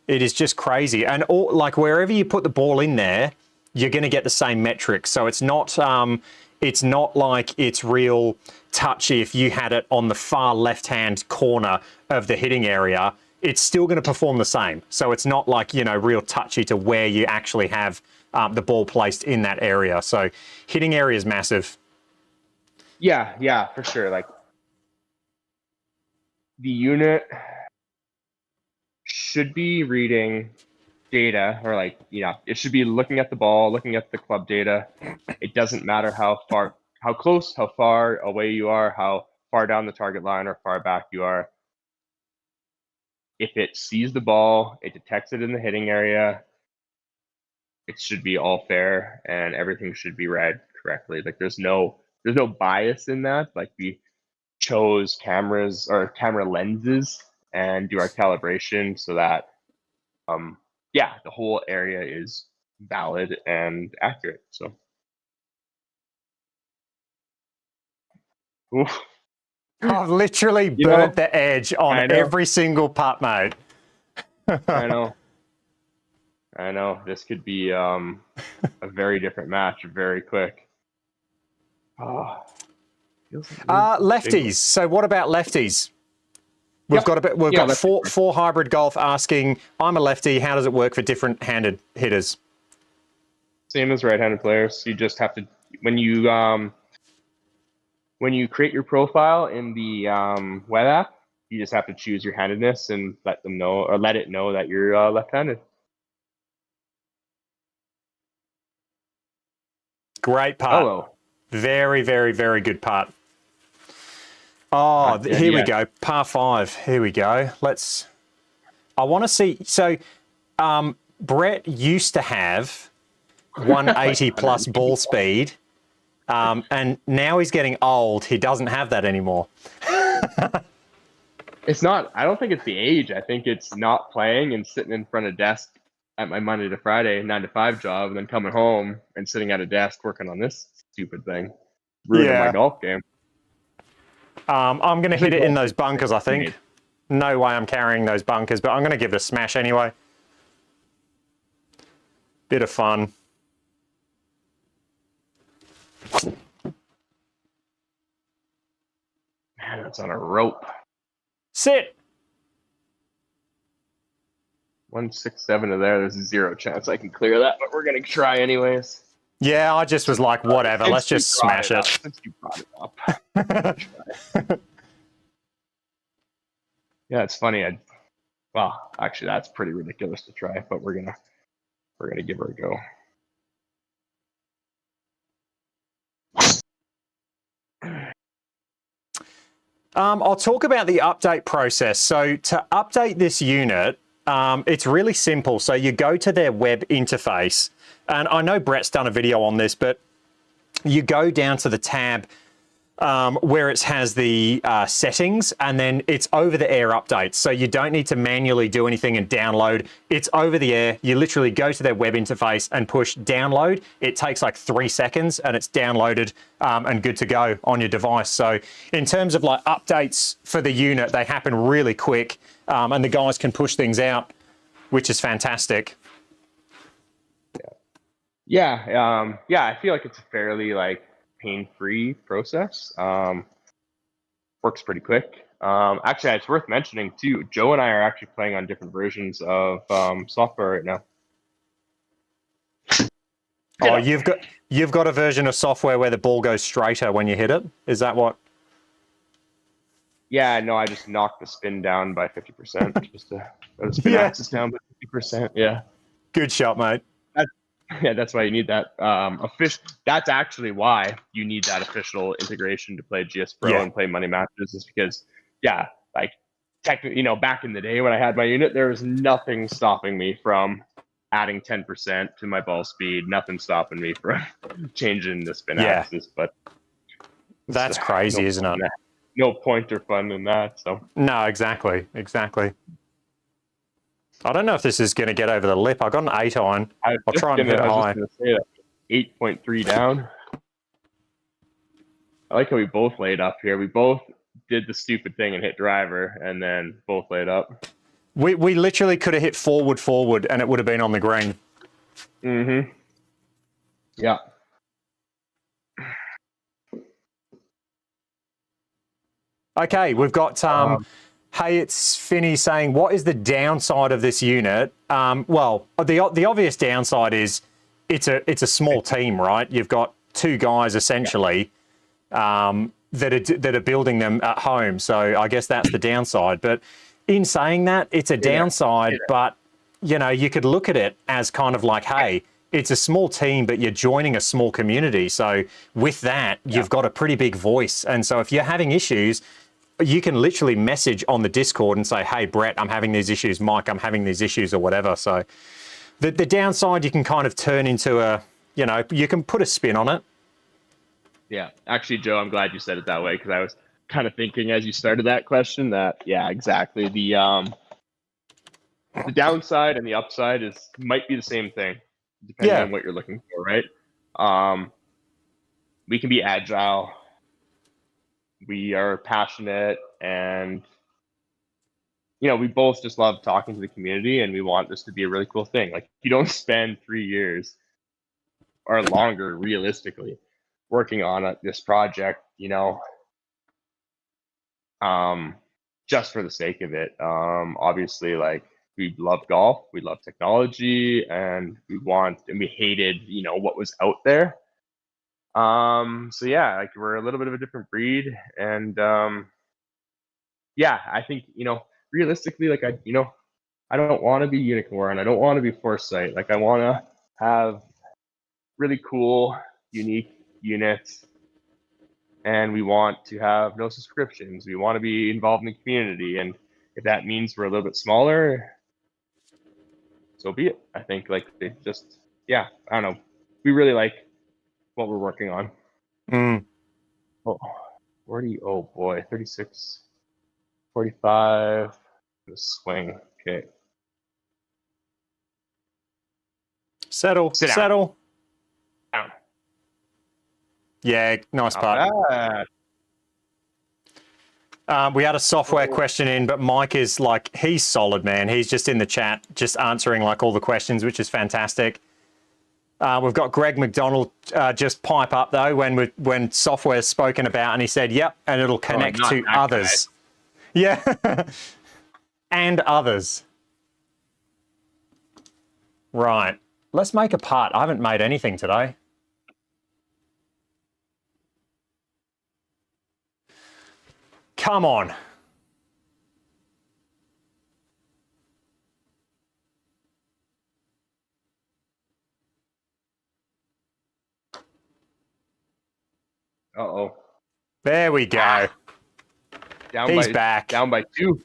It is just crazy. And like wherever you put the ball in there, you're going to get the same metrics. So it's not like it's real touchy if you had it on the far left-hand corner of the hitting area. It's still going to perform the same. So it's not like, real touchy to where you actually have the ball placed in that area. So hitting area is massive. Yeah, for sure. Like the unit should be reading data, or like, it should be looking at the ball, looking at the club data. It doesn't matter how close, how far away you are, how far down the target line or far back you are. If it sees the ball, it detects it in the hitting area, it should be all fair and everything should be read correctly. Like there's no bias in that. Like we chose cameras or camera lenses and do our calibration so that the whole area is valid and accurate. So oof. I've literally burnt the edge on every single putt, mate. I know. This could be a very different match very quick. Lefties. So what about lefties? We've got four hybrid golf asking, I'm a lefty, how does it work for different handed hitters? Same as right-handed players. You just have to, when you create your profile in the web app, you just have to choose your handedness and let it know that you're left-handed. Great putt. Hello. Very, very, very good putt. Oh, here we go. Par 5. Here we go. I want to see. So Brett used to have 180 plus ball speed. And now he's getting old. He doesn't have that anymore. It's not, I don't think it's the age. I think it's not playing and sitting in front of a desk at my Monday to Friday 9-to-5 job and then coming home and sitting at a desk working on this stupid thing. Ruining my golf game. I'm going to hit it in those bunkers, I think. No way I'm carrying those bunkers, but I'm going to give it a smash anyway. Bit of fun. Man, that's on a rope. Sit. 167 to there. There's a 0 chance I can clear that, but we're going to try anyways. Yeah, I just was like, whatever, let's just smash it. Since you brought it up. Yeah, it's funny. Well, actually, that's pretty ridiculous to try, but we're gonna give her a go. I'll talk about the update process. So to update this unit, it's really simple. So you go to their web interface, and I know Brett's done a video on this, but you go down to the tab where it has the settings, and then it's over the air updates. So you don't need to manually do anything and download. It's over the air. You literally go to their web interface and push download. It takes like 3 seconds and it's downloaded and good to go on your device. So in terms of like updates for the unit, they happen really quick and the guys can push things out, which is fantastic. Yeah, I feel like it's a fairly pain-free process. Works pretty quick. Actually, it's worth mentioning too, Joe and I are actually playing on different versions of software right now. Oh, you've got a version of software where the ball goes straighter when you hit it. Is that what? Yeah, no, I just knocked the spin down by 50%. Just to the spin Yeah. axis down by 50%. Yeah. Good shot, mate. Yeah, that's why you need that that's actually why you need that official integration to play GS Pro and play money matches, is because like technically, back in the day when I had my unit, there was nothing stopping me from adding 10% to my ball speed, nothing stopping me from changing the spin axis. But that's crazy, isn't it? No point or fun in that. So no, exactly. I don't know if this is going to get over the lip. I got an 8 iron. I'll try and hit it high. I was just going to say that 8.3 down. I like how we both laid up here. We both did the stupid thing and hit driver, and then both laid up. We literally could have hit forward, and it would have been on the green. Mm-hmm. Yeah. Okay, we've got hey, it's Finney saying, what is the downside of this unit? Well, the obvious downside is it's a small team, right? You've got 2 guys essentially that are building them at home. So I guess that's the downside. But in saying that, it's a downside, but you could look at it as kind of like, hey, it's a small team, but you're joining a small community. So with that, you've got a pretty big voice. And so if you're having issues, you can literally message on the Discord and say, hey, Brett, I'm having these issues. Mike, I'm having these issues, or whatever. So the downside you can kind of turn into a, you can put a spin on it. Yeah. Actually, Joe, I'm glad you said it that way, because I was kind of thinking as you started that question that, exactly. The downside and the upside might be the same thing, depending on what you're looking for, right? We can be agile. We are passionate, and we both just love talking to the community, and we want this to be a really cool thing. Like, you don't spend 3 years or longer, realistically, working on this project, just for the sake of it. Obviously, like, we love golf, we love technology, and we hated, what was out there. So yeah, like, we're a little bit of a different breed, and I think, realistically, like, I don't want to be Unicorn, I don't want to be Foresight. Like, I want to have really cool, unique units, and we want to have no subscriptions. We want to be involved in the community, and if that means we're a little bit smaller, so be it. I think, like, it just, I don't know. We really like what we're working on. Oh, 40, oh boy, 36, 45, the swing, okay. Settle. Down. Yeah, nice putt. We had a software question in, but Mike is like, he's solid, man. He's just in the chat, just answering like all the questions, which is fantastic. We've got Greg McDonald just pipe up though when software is spoken about, and he said, yep, and it'll connect to others. Guy. Yeah, and others. Right, let's make a putt. I haven't made anything today. Come on. Uh-oh. There we go. He's back. Down by 2.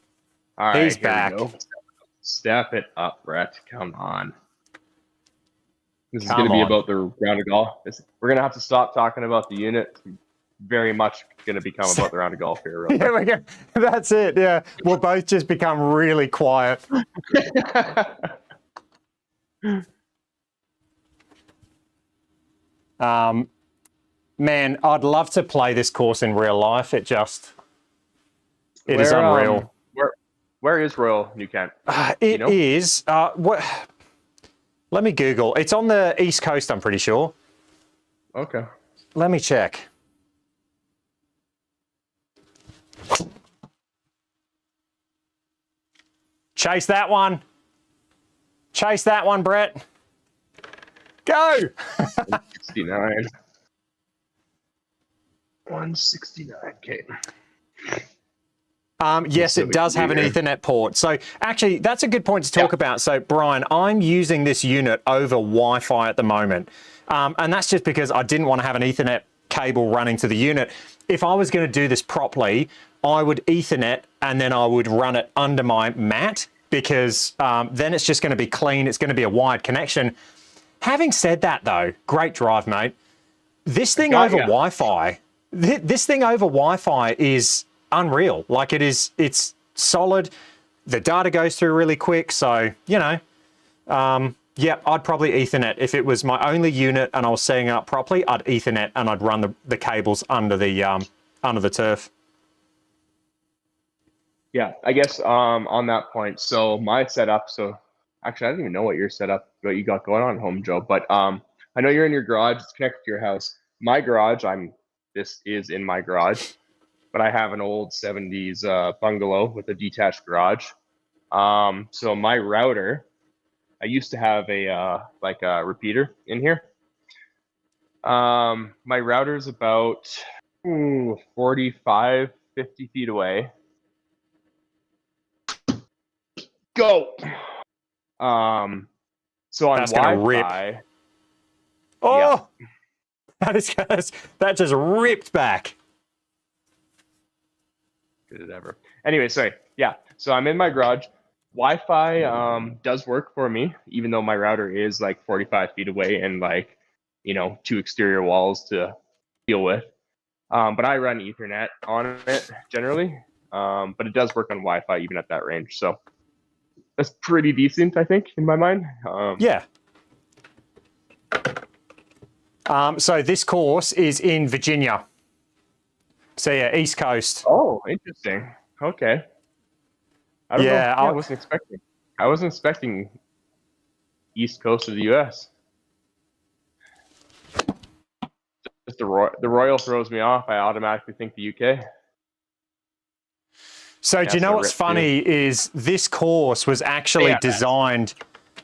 All right, he's back. We go. Step it up, Brett. Come on. This is going to be about the round of golf. We're going to have to stop talking about the unit. It's very much going to become about the round of golf here. Real quick. Yeah, that's it. Yeah, we'll both just become really quiet. Man, I'd love to play this course in real life. It is unreal. Where is Royal New Kent? It is. What? Let me Google. It's on the East Coast, I'm pretty sure. Okay. Let me check. Chase that one. Chase that one, Brett. Go! 169. 169. Okay. Yes, it does have an Ethernet port. So actually, that's a good point to talk about. So Brian, I'm using this unit over Wi-Fi at the moment. And that's just because I didn't want to have an Ethernet cable running to the unit. If I was going to do this properly, I would Ethernet and then I would run it under my mat, because then it's just going to be clean. It's going to be a wired connection. Having said that though, great drive, mate. This thing over Wi-Fi, this thing over Wi-Fi is unreal. Like it's solid. The data goes through really quick. So, you know, yeah, I'd probably Ethernet. If it was my only unit and I was setting it up properly, I'd Ethernet and I'd run the cables under the turf. Yeah, I guess on that point, so my setup, so actually I don't even know what you got going on at home, Joe, but I know you're in your garage, it's connected to your house. My garage, this is in my garage, but I have an old 70s bungalow with a detached garage. So my router, I used to have a like a repeater in here. My router's about 45, 50 feet away. Go. So on That's gonna Wi-Fi, rip. Oh, yeah. That just ripped back. Did it ever? Anyway, sorry. Yeah. So I'm in my garage. Wi-Fi does work for me, even though my router is like 45 feet away and like, you know, 2 exterior walls to deal with. But I run Ethernet on it generally. But it does work on Wi-Fi even at that range. So that's pretty decent, I think, in my mind. Yeah. So this course is in Virginia. So yeah, East Coast. Oh, interesting. Okay. I don't know. Yeah, I wasn't expecting. I wasn't expecting East Coast of the U.S. Just the Royal throws me off. I automatically think the UK. So do you know what's funny is this course was actually designed,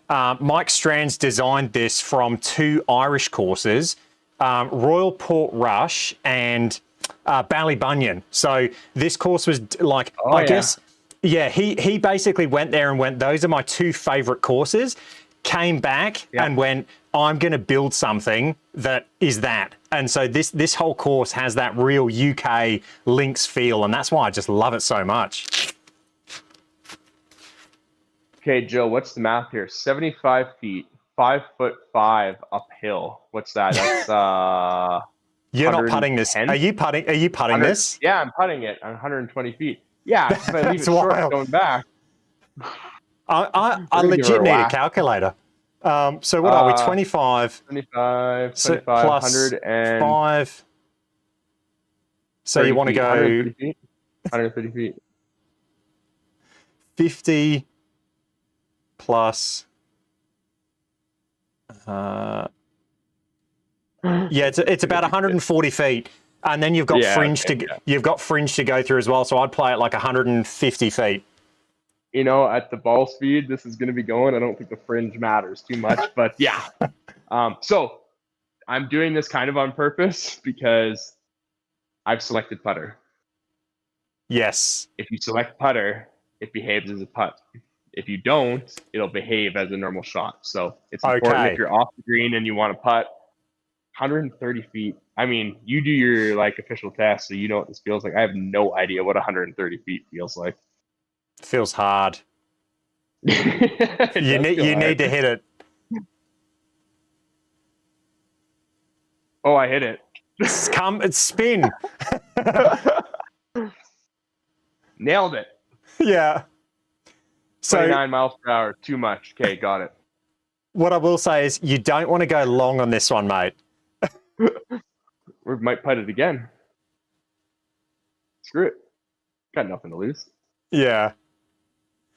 Mike Strands designed this from 2 Irish courses, Royal Portrush and Ballybunion. So this course was like, I guess, yeah, he basically went there and went, those are my 2 favorite courses, came back and went, I'm going to build something that is that. And so this whole course has that real UK links feel, and that's why I just love it so much. Okay, Joe, what's the math here? 75 feet, 5'5" uphill. What's that? That's You're not putting this. Are you putting this? Yeah, I'm putting it on 120 feet. Yeah, if I leave it short going back. I legit need a calculator. So what are we? 25. 25 plus 5. So you want to go 130 feet. 50 plus. Yeah, it's about 140 feet, and then you've got fringe to go through as well. So I'd play it like 150 feet. You know, at the ball speed this is going to be going, I don't think the fringe matters too much, but yeah. So I'm doing this kind of on purpose because I've selected putter. Yes. If you select putter, it behaves as a putt. If you don't, it'll behave as a normal shot. So it's important if you're off the green and you want to putt 130 feet. I mean, you do your like official test, so you know what this feels like. I have no idea what 130 feet feels like. Feels hard. You need to hit it. Oh, I hit it. It's spin. Nailed it. Yeah. So 29 miles per hour, too much. Okay, got it. What I will say is you don't want to go long on this one, mate. We might putt it again. Screw it. Got nothing to lose. Yeah.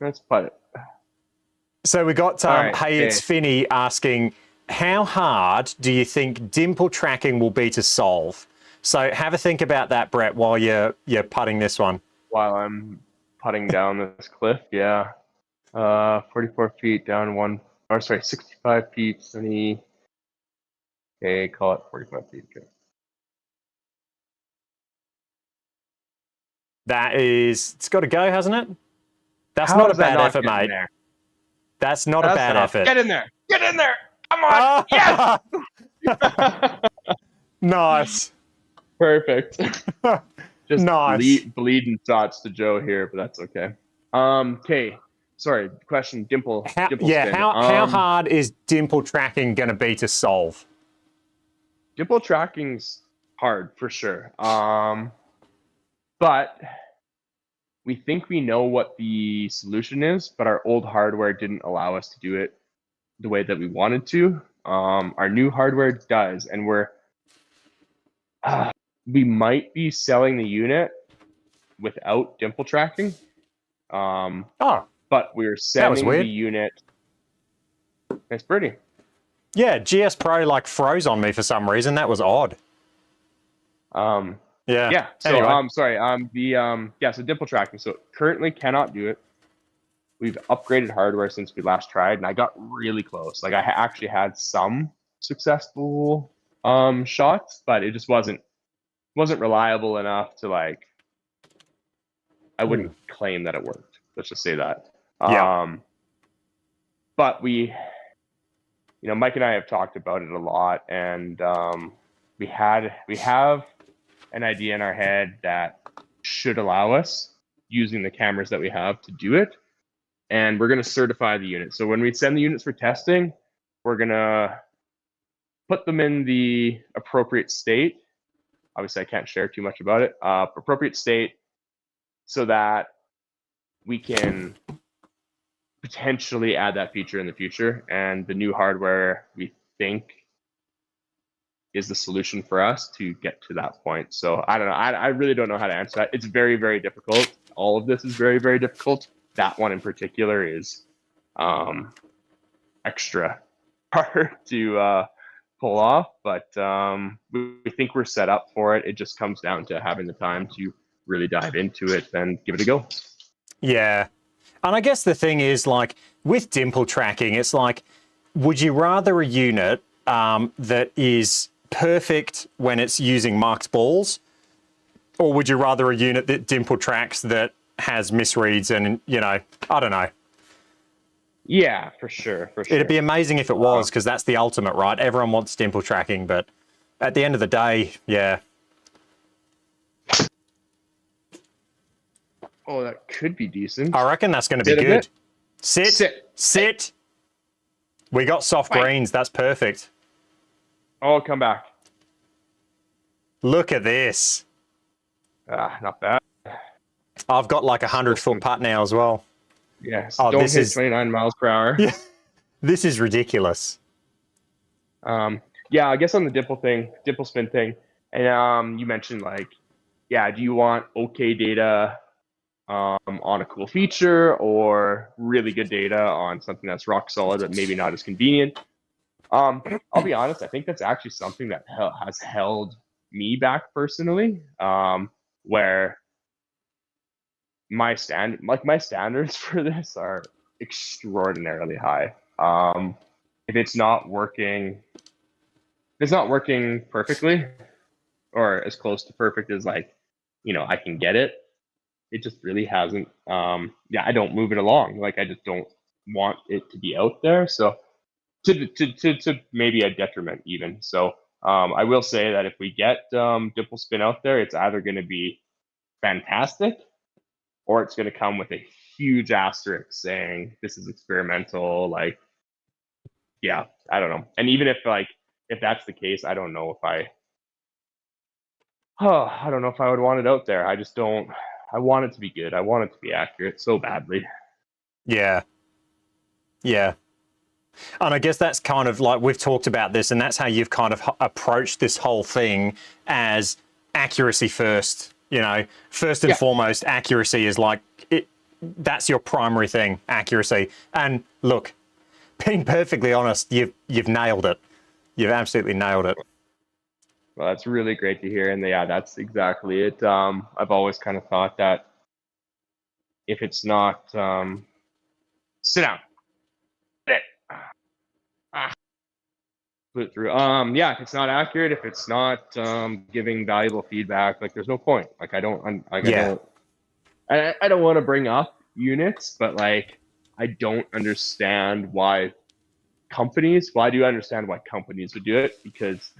Let's putt it. So we got It's Finney asking, how hard do you think dimple tracking will be to solve? So have a think about that, Brett, while you're putting this one. While I'm putting down this cliff, yeah. 44 feet down 65 feet, 70. Okay, call it 45 feet. Okay. It's got to go, hasn't it? That's How not a does that bad not effort, get in mate. there? That's not a That's bad enough. effort. Get in there. Get in there. Come on. Yes. Nice. Perfect. Just Nice. bleeding thoughts to Joe here, but that's okay. Okay. Sorry. Question. Dimple spin. How hard is dimple tracking going to be to solve? Dimple tracking's hard for sure. But we think we know what the solution is, but our old hardware didn't allow us to do it the way that we wanted to. Our new hardware does, and we might be selling the unit without dimple tracking. Oh, But we're that was sending weird. the unit. It's pretty. Yeah, GS Pro like froze on me for some reason. That was odd. Yeah. So Anyway. So dimple tracking. So currently cannot do it. We've upgraded hardware since we last tried, and I got really close. Like I actually had some successful shots, but it just wasn't reliable enough to like. I wouldn't claim that it worked. Let's just say that. Yeah. But we, Mike and I have talked about it a lot, and we have an idea in our head that should allow us, using the cameras that we have, to do it. And we're going to certify the unit. So when we send the units for testing, we're going to put them in the appropriate state. Obviously, I can't share too much about it. Appropriate state, so that we can potentially add that feature in the future. And the new hardware, we think, is the solution for us to get to that point. So I don't know. I really don't know how to answer that. It's very, very difficult. All of this is very, very difficult. That one in particular is extra hard to pull off, but we think we're set up for it. It just comes down to having the time to really dive into it and give it a go. Yeah. And I guess the thing is, like, with dimple tracking, it's like, would you rather a unit that is perfect when it's using marked balls, or would you rather a unit that dimple tracks that has misreads and, I don't know. Yeah, for sure. It'd be amazing if it was, because that's the ultimate, right? Everyone wants dimple tracking, but at the end of the day, yeah. Oh, that could be decent. I reckon that's going to be good. Sit. Sit. We got soft greens. That's perfect. Oh, come back. Look at this. Not bad. I've got like 100-foot putt now as well. Yes. Don't hit 29 miles per hour. Yeah. This is ridiculous. Yeah, I guess on the dimple spin thing, and you mentioned like, do you want okay data on a cool feature, or really good data on something that's rock solid but maybe not as convenient? I'll be honest, I think that's actually something that has held me back personally, where my standards for this are extraordinarily high. If it's not working perfectly, or as close to perfect as I can get it, it just really hasn't. I don't move it along. Like, I just don't want it to be out there. So to maybe a detriment even. So I will say that if we get dimple spin out there, it's either going to be fantastic, or it's going to come with a huge asterisk saying this is experimental. Like, yeah, I don't know. And even if that's the case, I don't know if I would want it out there. I just don't. I want it to be good. I want it to be accurate so badly. Yeah. Yeah. And I guess that's kind of like, we've talked about this, and that's how you've kind of approached this whole thing, as accuracy first. First and foremost, accuracy is like it. That's your primary thing, accuracy. And look, being perfectly honest, you've nailed it. You've absolutely nailed it. Well, that's really great to hear, and that's exactly it. I've always kind of thought that if it's not, sit down. put it through. Yeah, if it's not accurate, if it's not giving valuable feedback, like there's no point. Like I don't I don't want to bring up units, but like I don't understand why companies. Well, I do understand why companies would do it, because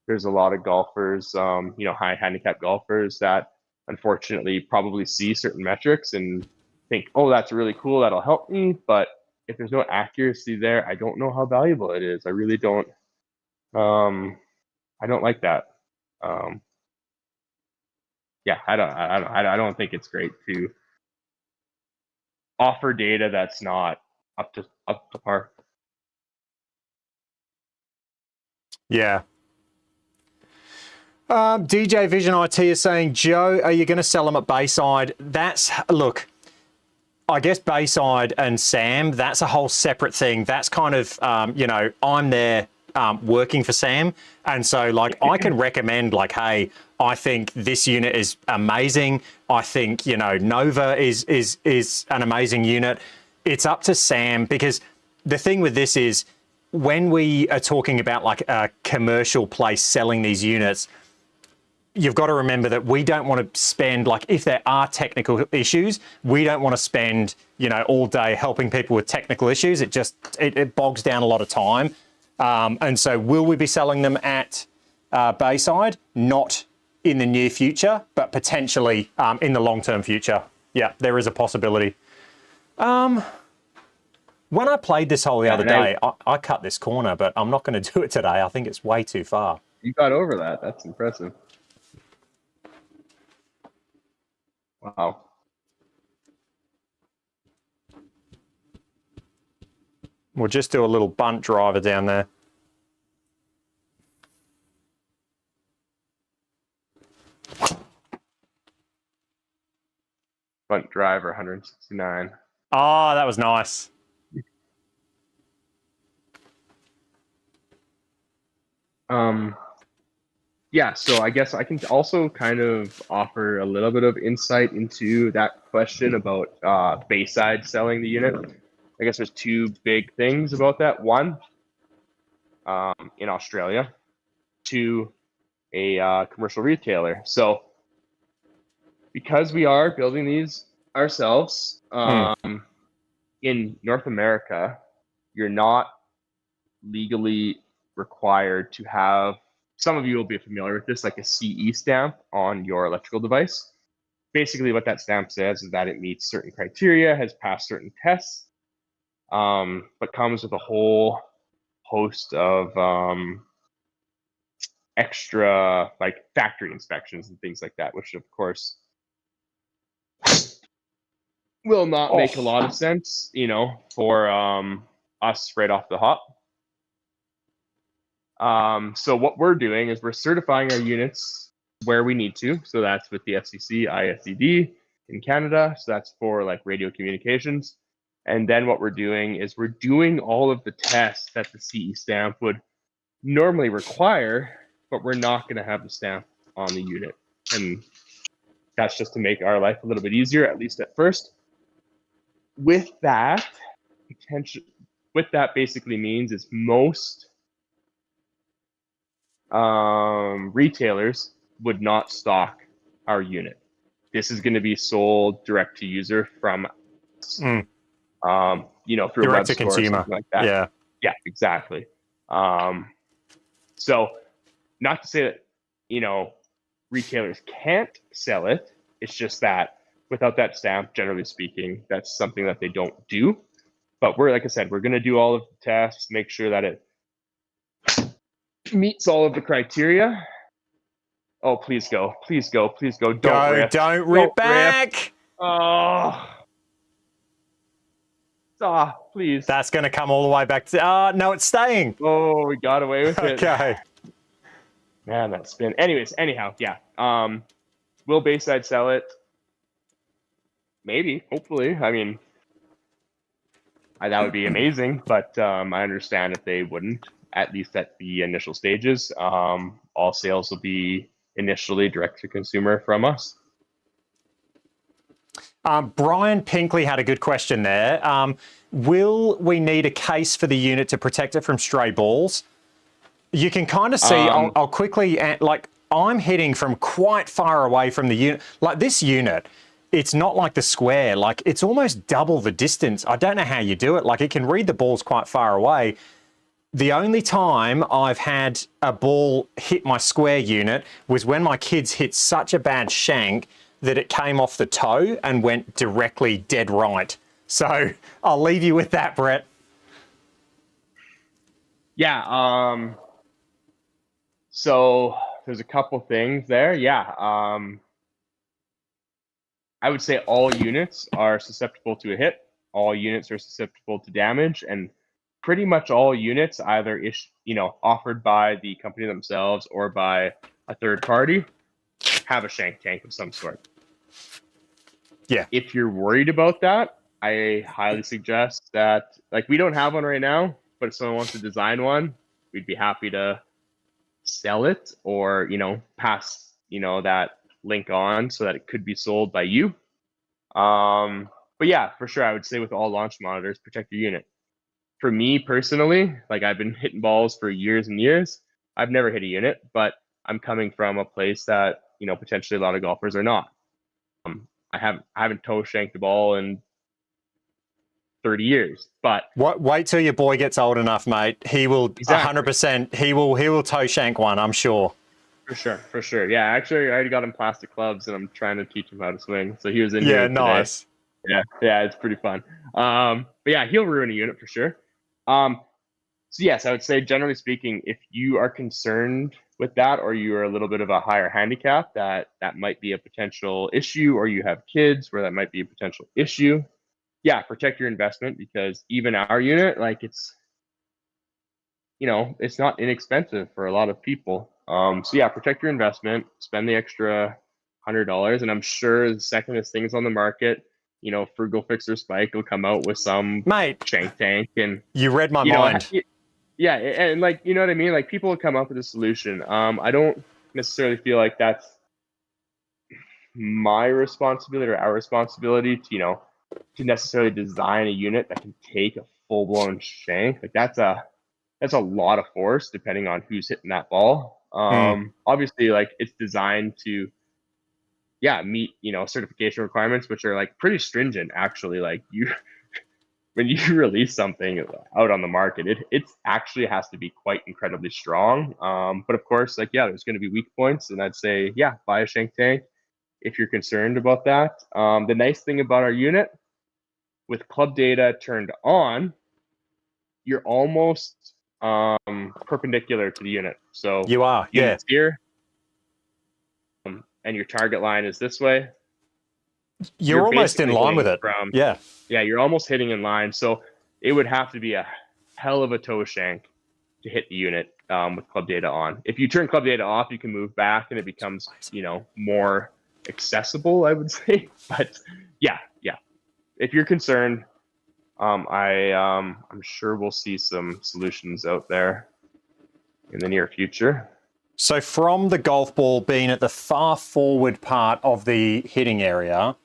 there's a lot of golfers, high handicap golfers that unfortunately probably see certain metrics and think, oh, that's really cool, that'll help me. But if there's no accuracy there, I don't know how valuable it is. I really don't. I don't like that. Yeah, I don't think it's great to offer data that's not up to par. Yeah. DJ Vision IT is saying, Joe, are you going to sell them at Bayside? Look, I guess Bayside and Sam, that's a whole separate thing. That's kind of, I'm there working for Sam. And so like, I can recommend like, hey, I think this unit is amazing. I think, Nova is an amazing unit. It's up to Sam, because the thing with this is when we are talking about like a commercial place selling these units, you've got to remember that we don't want to spend, like, if there are technical issues, we don't want to spend, all day helping people with technical issues. It bogs down a lot of time. And so will we be selling them at Bayside? Not in the near future, but potentially in the long-term future. Yeah, there is a possibility. When I played this hole the other day, I cut this corner, but I'm not going to do it today. I think it's way too far. You got over that. That's impressive. Wow. We'll just do a little bunt driver down there. Bunt driver, 169. Oh, that was nice. Yeah, so I guess I can also kind of offer a little bit of insight into that question about Bayside selling the unit. I guess there's two big things about that. One, in Australia, to a commercial retailer. So because we are building these ourselves, in North America, you're not legally required to have, some of you will be familiar with this, like a CE stamp on your electrical device. Basically what that stamp says is that it meets certain criteria, has passed certain tests, but comes with a whole host of extra like factory inspections and things like that, which of course will not make a lot of sense, for us right off the hop. So what we're doing is we're certifying our units where we need to. So that's with the FCC ISED in Canada. So that's for like radio communications. And then what we're doing is we're doing all of the tests that the CE stamp would normally require, but we're not going to have the stamp on the unit. And that's just to make our life a little bit easier, at least at first. With that, basically means is most retailers would not stock our unit. This is going to be sold direct to user from us, through direct a web to store consumer, or something like that. Yeah, exactly. So not to say that retailers can't sell it. It's just that without that stamp, generally speaking, that's something that they don't do. But like I said, we're going to do all of the tests, make sure that it meets all of the criteria. Oh, please go. Please go. Please go. Don't rip. Don't rip back. Oh. Please. That's going to come all the way back to... no, it's staying. Oh, we got away with it. Okay. Man, that spin. Anyhow, yeah. Will Bayside sell it? Maybe. Hopefully. I mean, that would be amazing, but I understand if they wouldn't, at least at the initial stages. All sales will be initially direct to consumer from us. Brian Pinkley had a good question there. Will we need a case for the unit to protect it from stray balls? You can kind of see, I'll quickly, like, I'm hitting from quite far away from the unit. Like this unit, it's not like the square, like it's almost double the distance. I don't know how you do it. Like it can read the balls quite far away. The only time I've had a ball hit my square unit was when my kids hit such a bad shank that it came off the toe and went directly dead right. So I'll leave you with that, Brett. Yeah. So there's a couple things there. Yeah. I would say all units are susceptible to a hit. All units are susceptible to damage, and pretty much all units, either offered by the company themselves or by a third party, have a shank tank of some sort. Yeah. If you're worried about that, I highly suggest that, like, we don't have one right now, but if someone wants to design one, we'd be happy to sell it or, pass, that link on so that it could be sold by you. But yeah, for sure, I would say with all launch monitors, protect your unit. For me personally, like I've been hitting balls for years and years. I've never hit a unit, but I'm coming from a place that, potentially a lot of golfers are not. I haven't toe shanked a ball in 30 years, but Wait till your boy gets old enough, mate. He will exactly. 100%. He will toe shank one, I'm sure. For sure. Yeah, actually, I already got him plastic clubs, and I'm trying to teach him how to swing. So he was in Yeah, here today. nice. Yeah, it's pretty fun. But yeah, he'll ruin a unit for sure. So yes, I would say generally speaking, if you are concerned with that, or you are a little bit of a higher handicap, that might be a potential issue, or you have kids where that might be a potential issue. Yeah, protect your investment, because even our unit, like it's not inexpensive for a lot of people. So yeah, protect your investment, spend the extra $100, and I'm sure the second this thing's on the market, Frugal Fixer Spike will come out with some Mate, shank tank, and you read my mind. yeah, and like, you know what I mean? Like, people will come up with a solution. I don't necessarily feel like that's my responsibility or our responsibility to necessarily design a unit that can take a full blown shank. Like that's a lot of force depending on who's hitting that ball. Obviously, like, it's designed to meet certification requirements, which are like pretty stringent actually. Like, when you release something out on the market, it actually has to be quite incredibly strong. But of course, like, there's going to be weak points, and I'd say buy a shank tank if you're concerned about that. The nice thing about our unit, with club data turned on, you're almost perpendicular to the unit. So You are, unit's here, and your target line is this way. You're almost in line with it. Yeah, you're almost hitting in line. So it would have to be a hell of a toe shank to hit the unit with club data on. If you turn club data off, you can move back and it becomes more accessible, I would say. But yeah. If you're concerned, I'm sure we'll see some solutions out there in the near future. So from the golf ball being at the far forward part of the hitting area,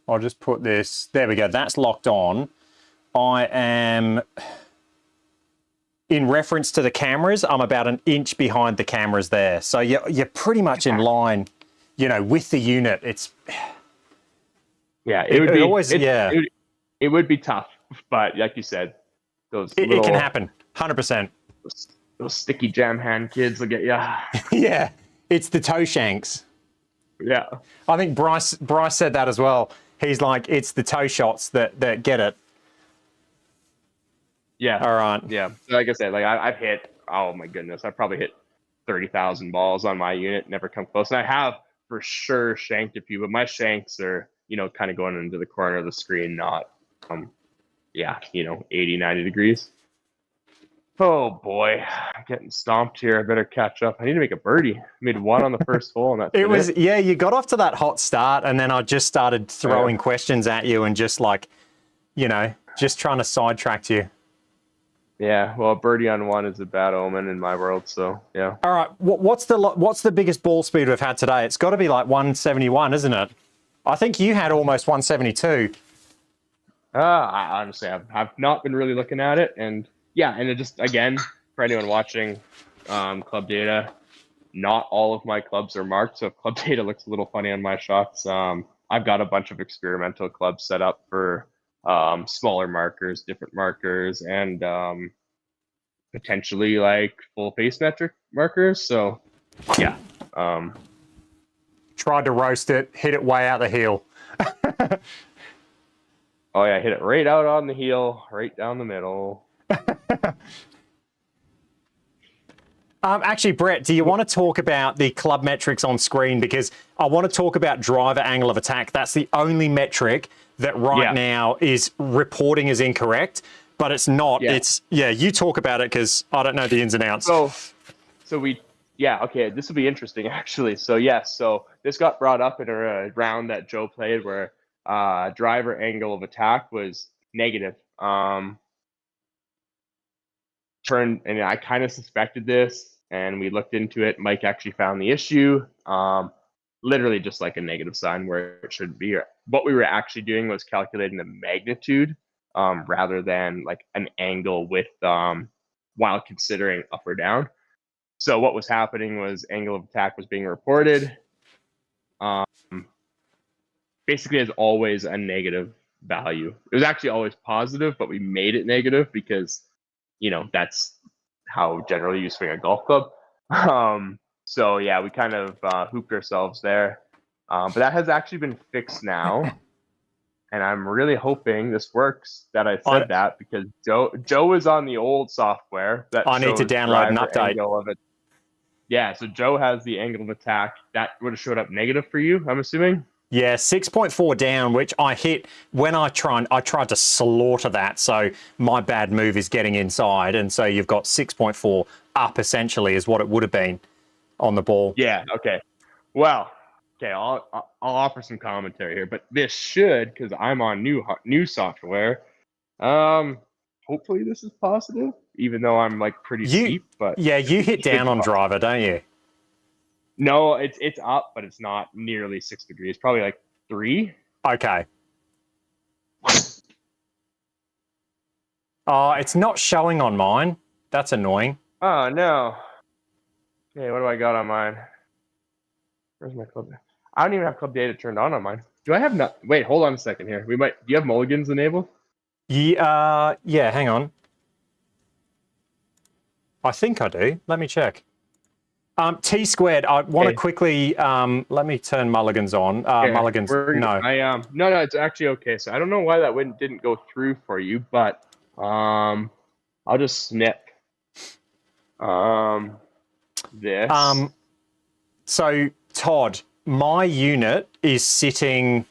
I'll just put this, there we go, that's locked on. I am, in reference to the cameras, I'm about an inch behind the cameras there. So you're pretty much in line, with the unit. It's... Yeah, it would be tough, but like you said, it can happen, 100%. Those sticky jam hand kids will get you. Yeah, it's the toe shanks. Yeah, I think Bryce said that as well. He's like, it's the toe shots that get it. Yeah. All right. Yeah. Like I said, like I've hit, oh my goodness, I've probably hit 30,000 balls on my unit, never come close. And I have for sure shanked a few, but my shanks are, kind of going into the corner of the screen, not, 80, 90 degrees. Oh boy, I'm getting stomped here. I better catch up. I need to make a birdie. I made one on the first hole, and that's it. Yeah, you got off to that hot start, and then I just started throwing questions at you and just like, just trying to sidetrack you. Yeah, well, a birdie on one is a bad omen in my world, so yeah. All right, what's the biggest ball speed we've had today? It's got to be like 171, isn't it? I think you had almost 172. I honestly have not been really looking at it, and it just, again, for anyone watching, club data. Not all of my clubs are marked, so if club data looks a little funny on my shots, I've got a bunch of experimental clubs set up for smaller markers, different markers, and potentially like full face metric markers. So yeah. Tried to roast it, hit it way out the heel. Oh yeah, hit it right out on the heel, right down the middle. Actually, Brett, do you want to talk about the club metrics on screen? Because I want to talk about driver angle of attack. That's the only metric that right now is reporting as incorrect, but it's not. Yeah. It's, you talk about it because I don't know the ins and outs. So we, okay, this will be interesting actually. So yes, so this got brought up in a round that Joe played where driver angle of attack was negative. And I kind of suspected this, and we looked into it. Mike actually found the issue. Literally just like a negative sign where it shouldn't be. What we were actually doing was calculating the magnitude rather than like an angle with while considering up or down. So what was happening was angle of attack was being reported. Basically, as always, a negative value. It was actually always positive, but we made it negative because, that's how generally you swing a golf club. So yeah, we kind of hooped ourselves there. But that has actually been fixed now. And I'm really hoping this works that I said that because Joe is on the old software that I need to download an update. Of it. Yeah, so Joe has the angle of attack. That would have showed up negative for you, I'm assuming? Yeah, 6.4 down, which I hit when I tried to slaughter that. So my bad move is getting inside. And so you've got 6.4 up essentially is what it would have been on the ball. Yeah, okay. Well, okay, I'll offer some commentary here, but this should, because I'm on new software. Hopefully this is positive, even though I'm like pretty steep. But yeah, you hit down on driver, don't you? No, it's up, but it's not nearly 6 degrees. Probably like 3. Okay. Oh, it's not showing on mine. That's annoying. Oh no. Okay, what do I got on mine? Where's my club? I don't even have club data turned on mine. Do I have not? Wait, hold on a second here. Do you have mulligans enabled? Yeah, hang on. I think I do. Let me check. T squared. I want to quickly let me turn mulligans on. Mulligans. No. No, it's actually okay. So I don't know why that didn't go through for you, but I'll just snip this. So Todd, my unit is sitting.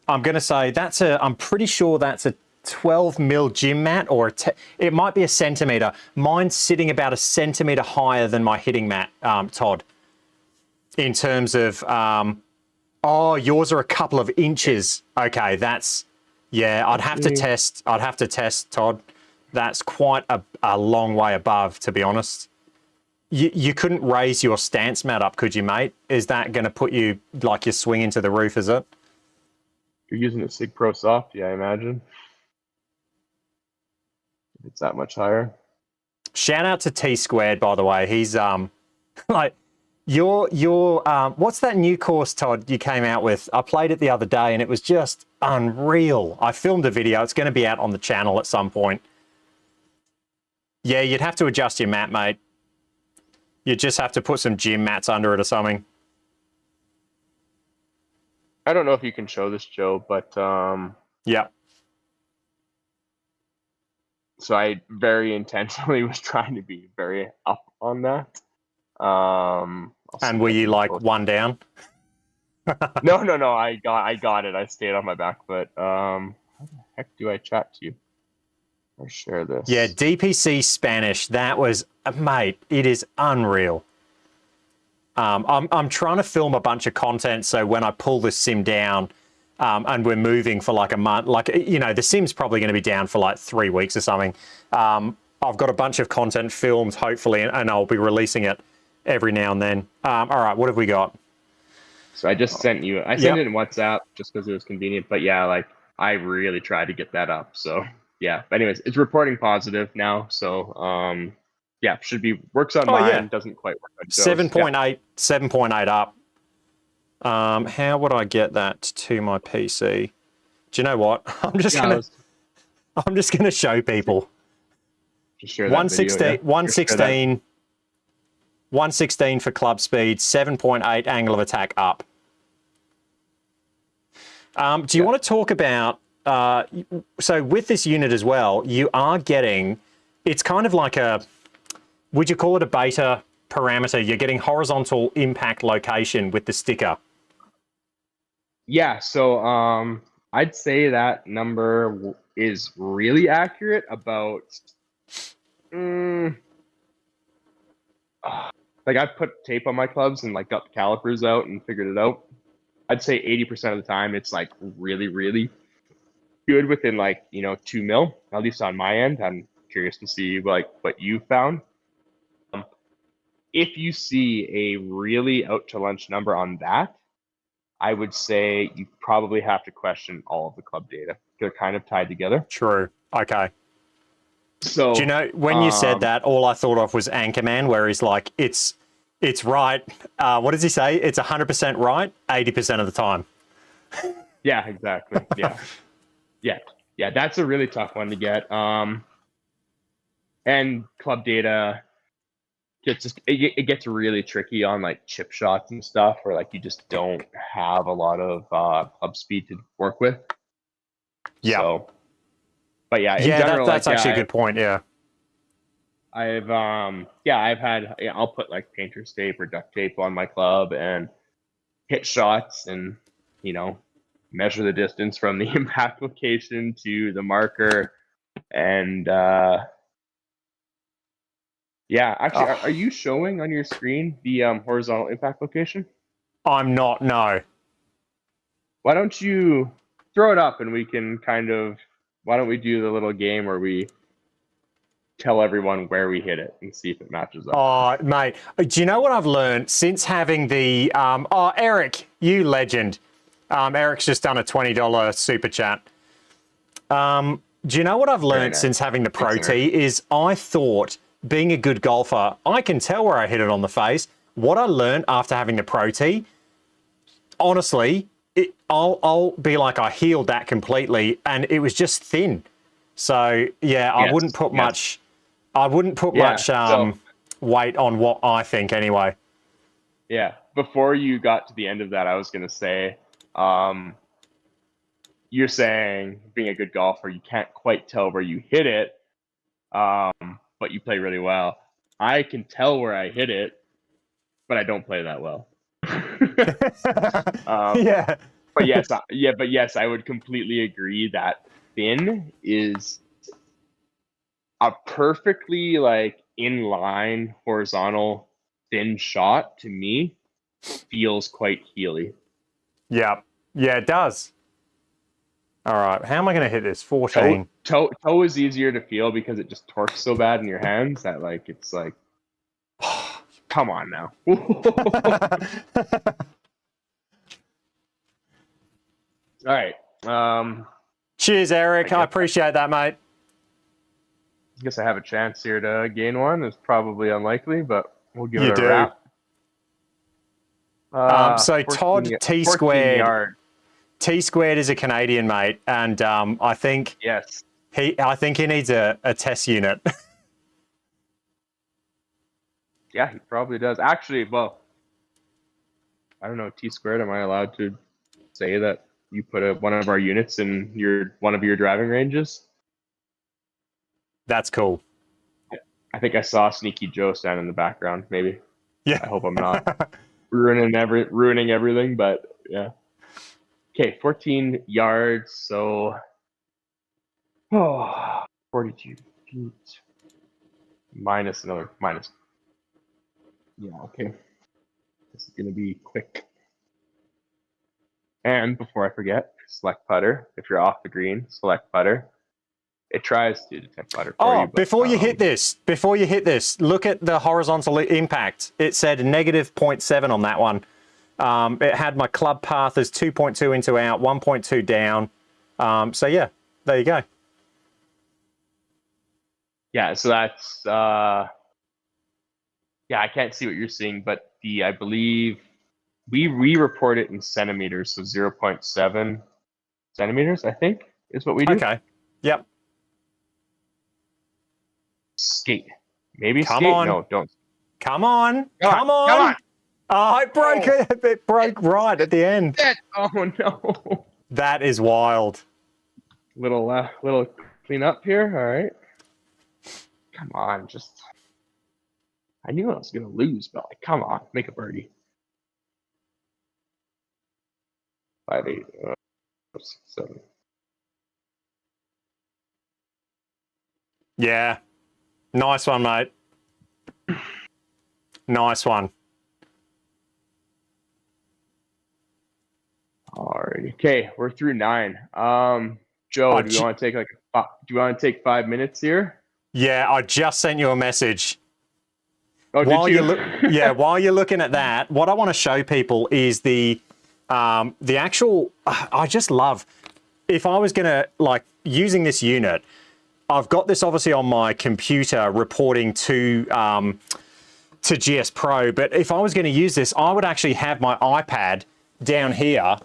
I'm going to say I'm pretty sure that's a 12 mil gym mat, or it might be a centimeter. Mine's sitting about a centimeter higher than my hitting mat, Todd. In terms of, yours are a couple of inches. Okay, I'd have to test. Todd. That's quite a long way above, to be honest. You couldn't raise your stance mat up, could you, mate? Is that going to put you like you're swinging to the roof? Is it? You're using a Sig Pro Soft, yeah, I imagine. It's that much higher. Shout out to T squared, by the way. He's like your what's that new course, Todd, you came out with? I played it the other day and it was just unreal. I filmed a video. It's going to be out on the channel at some point. Yeah, you'd have to adjust your mat, mate. You just have to put some gym mats under it or something. I don't know if you can show this, Joe, but yeah. So I very intentionally was trying to be very up on that. And were you like one down? No. I got it. I stayed on my back foot. How the heck do I chat to you or share this? Yeah, DPC Spanish. That was, mate. It is unreal. I'm trying to film a bunch of content, so when I pull the sim down. And we're moving for like a month, the sim's probably going to be down for like 3 weeks or something. I've got a bunch of content filmed, hopefully, and I'll be releasing it every now and then. All right, what have we got? So I just sent you, I sent it in WhatsApp just because it was convenient, but yeah, like I really tried to get that up. So yeah, but anyways, it's reporting positive now. So Yeah, should be, works on Oh mine, yeah, doesn't quite work on Joe's. 7.8, 7.8 up. How would I get that to my PC? Do you know what? Yeah, let's I'm just gonna show people. just share that video. 116, Yeah, just share that. 116 for club speed, 7.8 angle of attack up. Do you want to talk about, so with this unit as well, you are getting, it's kind of like a, would you call it a beta parameter? You're getting horizontal impact location with the sticker. Yeah, so I'd say that number is really accurate. About like I've put tape on my clubs and like got the calipers out and figured it out. I'd say 80% of the time it's like really, really good within like, 2 mil, at least on my end. I'm curious to see like what you found. If you see a really out to lunch number on that, I would say you probably have to question all of the club data. They're kind of tied together. True. Okay. So, Do you know, when you said that, all I thought of was Anchorman, where he's like, it's right. What does he say? It's 100% right 80% of the time. yeah, exactly. Yeah. That's a really tough one to get. And club data it gets really tricky on like chip shots and stuff, where like you just don't have a lot of club speed to work with. Yeah. So, but yeah, in Yeah, general, that's like, actually a good point. Yeah. I've had, I'll put like painter's tape or duct tape on my club and hit shots and, measure the distance from the impact location to the marker. And yeah, actually, are you showing on your screen the horizontal impact location? I'm not, no. Why don't you throw it up and we can why don't we do the little game where we tell everyone where we hit it and see if it matches up? Oh, mate, do you know what I've learned since having the, Eric, you legend. Eric's just done a $20 super chat. Do you know what I've learned since having the Pro Tee is I thought being a good golfer, I can tell where I hit it on the face. What I learned after having the Pro Tee, honestly, I'll be like, I healed that completely and it was just thin. So yeah, I wouldn't put much, weight on what I think anyway. Yeah. Before you got to the end of that, I was going to say, you're saying being a good golfer, you can't quite tell where you hit it, but you play really well. I can tell where I hit it, but I don't play that well. Yeah. But yes, I would completely agree that thin is a perfectly like inline horizontal thin shot to me feels quite heely. Yeah. Yeah, it does. All right. How am I going to hit this? 14. Toe is easier to feel because it just torques so bad in your hands that like it's like, come on now. All right. Cheers, Eric. I appreciate that, mate. I guess I have a chance here to gain one. It's probably unlikely, but we'll give it a wrap. So 14, Todd T squared. Yard. T squared is a Canadian, mate, and I think he needs a test unit. Yeah, he probably does. Actually, well, I don't know. T squared. Am I allowed to say that you put one of our units in one of your driving ranges? That's cool. I think I saw Sneaky Joe stand in the background. Maybe. Yeah. I hope I'm not ruining everything, but yeah. Okay, 14 yards. So, 42 feet minus. Yeah. Okay. This is gonna be quick. And before I forget, select putter. If you're off the green, select putter. It tries to detect putter for you. But, before you hit this, look at the horizontal impact. It said -0.7 on that one. It had my club path as 2.2 into out, 1.2 down. So yeah, there you go. Yeah, so that's Yeah, I can't see what you're seeing, but I believe we report it in centimeters, so 0.7 centimeters, I think, is what we do. Okay. Yep. Skate. Maybe Come skate? on. No, don't. Come on. Come on. Come Come on. on. Oh, it broke Oh, it. It broke right at the end. shit. Oh no. That is wild. Little clean up here. All right. Come on, just. I knew I was gonna lose, but like, come on, make a birdie. 5-8, 6-7. Yeah. Nice one, mate. Nice one. Alrighty. Okay, we're through 9. Joe, do you want to take do you want to take 5 minutes here? Yeah, I just sent you a message. Oh, While did you? while you're looking at that, what I want to show people is the actual. I just love. If I was gonna like using this unit, I've got this obviously on my computer reporting to GS Pro. But if I was going to use this, I would actually have my iPad down here,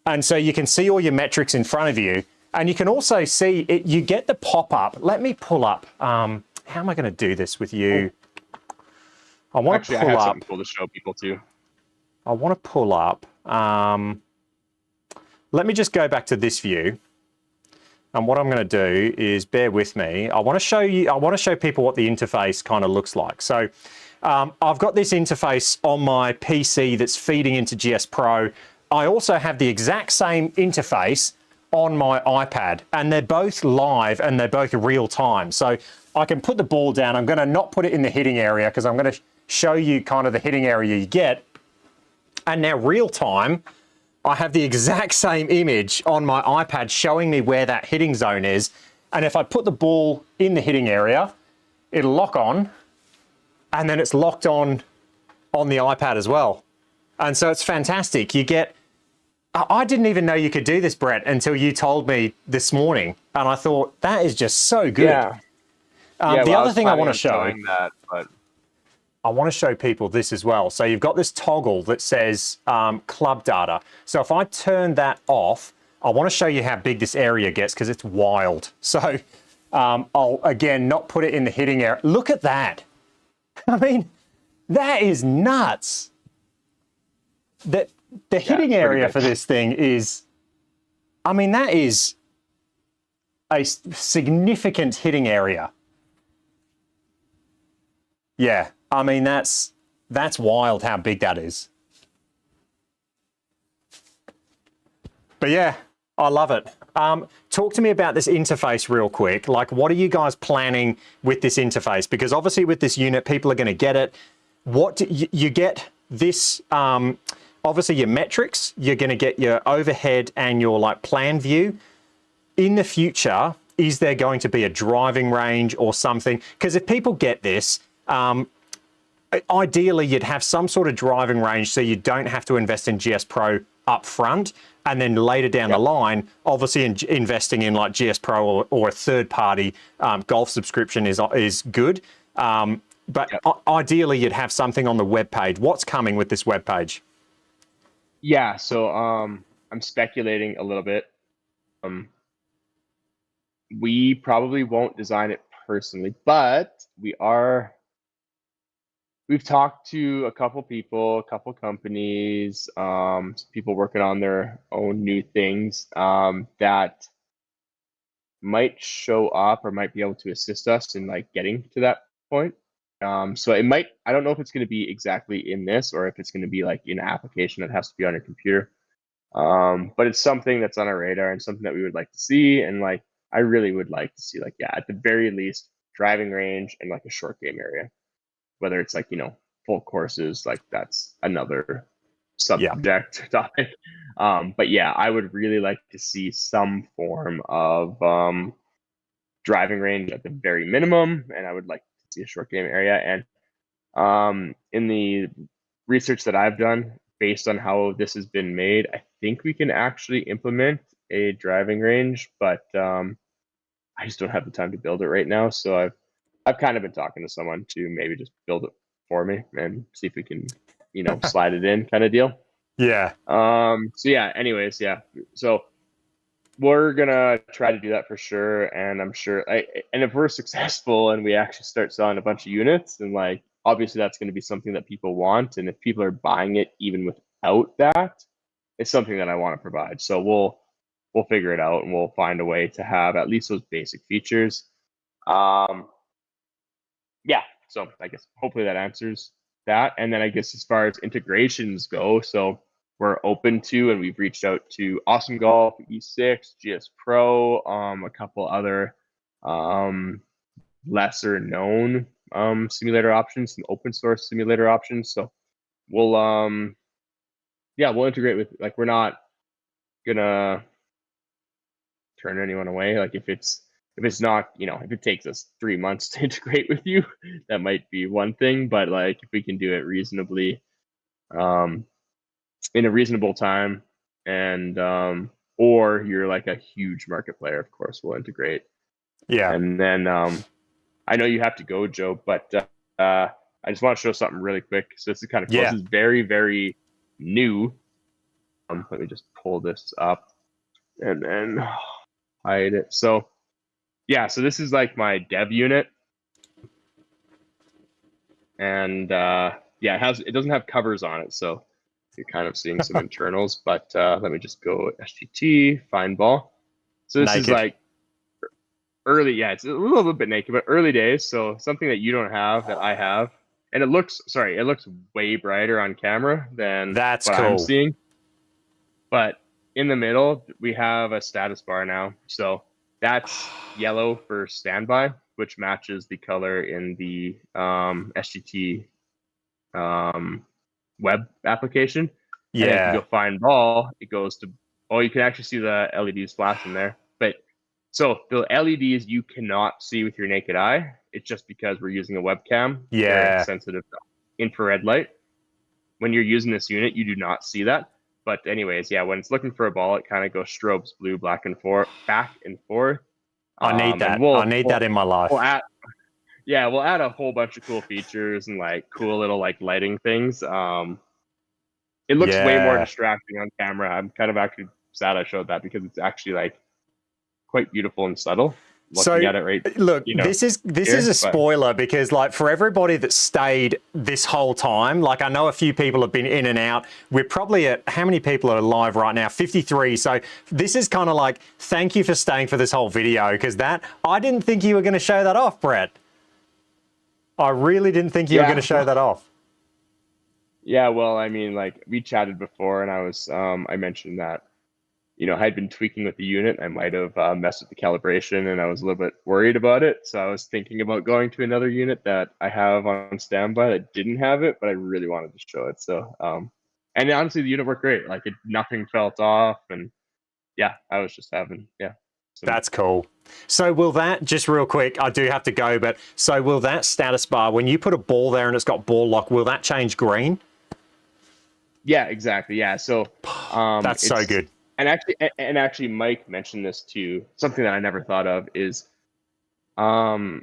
and so you can see all your metrics in front of you, and you can also see it. You get the pop up. Let me pull up. How am I going to do this with you? I want to pull I have up. something cool to show people too. I want to pull up. Let me just go back to this view. And what I'm going to do is bear with me. I want to show you. I want to show people what the interface kind of looks like. So I've got this interface on my PC that's feeding into GS Pro. I also have the exact same interface on my iPad, and they're both live and they're both real time. So I can put the ball down. I'm going to not put it in the hitting area because I'm going to show you kind of the hitting area you get. And now real time, I have the exact same image on my iPad showing me where that hitting zone is. And if I put the ball in the hitting area, it'll lock on, and then it's locked on the iPad as well. And so it's fantastic. You get, I didn't even know you could do this, Brett, until you told me this morning. And I thought, that is just so good. Yeah. The other thing I want to show, that, but I want to show people this as well. So you've got this toggle that says club data. So if I turn that off, I want to show you how big this area gets because it's wild. So I'll, again, not put it in the hitting area. Look at that. I mean, that is nuts. The hitting area for this thing is, I mean, that is a significant hitting area. Yeah. I mean, that's wild how big that is. But yeah, I love it. Talk to me about this interface real quick. Like, what are you guys planning with this interface? Because obviously with this unit, people are going to get it. What do you get this, obviously your metrics, you're going to get your overhead and your like plan view. In the future, is there going to be a driving range or something? Because if people get this, ideally, you'd have some sort of driving range so you don't have to invest in GS Pro up front, and then later down the line, obviously investing in like GS Pro or a third-party golf subscription is good. But ideally, you'd have something on the web page. What's coming with this web page? Yeah, so I'm speculating a little bit. We probably won't design it personally, but we've talked to a couple people, a couple companies, people working on their own new things that might show up or might be able to assist us in like getting to that point. So it might, I don't know if it's going to be exactly in this or if it's going to be like in an application that has to be on your computer. But it's something that's on our radar and something that we would like to see. And like, I really would like to see like, yeah, at the very least, driving range and like a short game area. Whether it's like, full courses, like that's another subject topic. But yeah, I would really like to see some form of driving range at the very minimum, and I would like to see a short game area. And in the research that I've done, based on how this has been made, I think we can actually implement a driving range, but I just don't have the time to build it right now. So I've kind of been talking to someone to maybe just build for me and see if we can, slide it in kind of deal. Yeah. So yeah, anyways, yeah. So we're gonna try to do that for sure. And I'm sure and if we're successful and we actually start selling a bunch of units, then like obviously that's going to be something that people want. And if people are buying it even without that, it's something that I want to provide. So we'll figure it out and we'll find a way to have at least those basic features. Yeah, so I guess hopefully that answers that. And then I guess as far as integrations go, so we're open to, and we've reached out to Awesome Golf, E6, GS Pro, a couple other lesser known simulator options, some open source simulator options. So we'll we'll integrate with, like, we're not gonna turn anyone away. Like if it's not, if it takes us 3 months to integrate with you, that might be one thing. But like if we can do it reasonably, in a reasonable time, and or you're like a huge market player, of course we'll integrate. Yeah. And then I know you have to go, Joe, but I just want to show something really quick. So this is kind of cool. Yeah. This is very, very new. Let me just pull this up and then hide it. So yeah, so this is like my dev unit. And it doesn't have covers on it, so you're kind of seeing some internals. But let me just go SGT, find ball. So this is like early, it's a little bit naked, but early days. So something that you don't have that I have. And it looks way brighter on camera than what I'm seeing. But in the middle, we have a status bar now. So that's yellow for standby, which matches the color in the SGT web application. Yeah. And if you go find ball, it goes to, you can actually see the LEDs flashing there. But so the LEDs you cannot see with your naked eye. It's just because we're using a webcam. Yeah. Very sensitive infrared light. When you're using this unit, you do not see that. But anyways, when it's looking for a ball, it kind of goes strobes blue, back and forth. I need that. I need that in my life. We'll add a whole bunch of cool features and like cool little like lighting things. It looks way more distracting on camera. I'm kind of actually sad I showed that because it's actually like quite beautiful and subtle. Looking at it right. Look, this is a spoiler because like for everybody that stayed this whole time, like I know a few people have been in and out. We're probably at, how many people are live right now? 53. So this is kind of like, thank you for staying for this whole video, because I didn't think you were going to show that off, Brett. I really didn't think you were going to show that off. Yeah, well, I mean, like we chatted before, and I mentioned that, I had been tweaking with the unit. I might have messed with the calibration, and I was a little bit worried about it. So I was thinking about going to another unit that I have on standby that didn't have it, but I really wanted to show it. So, and honestly, the unit worked great. Like nothing felt off, and I was just having, That's cool. So will that, just real quick, I do have to go, but so will that status bar, when you put a ball there and it's got ball lock, will that change green? Yeah, exactly. Yeah. So that's so good. And actually, Mike mentioned this too. Something that I never thought of is, I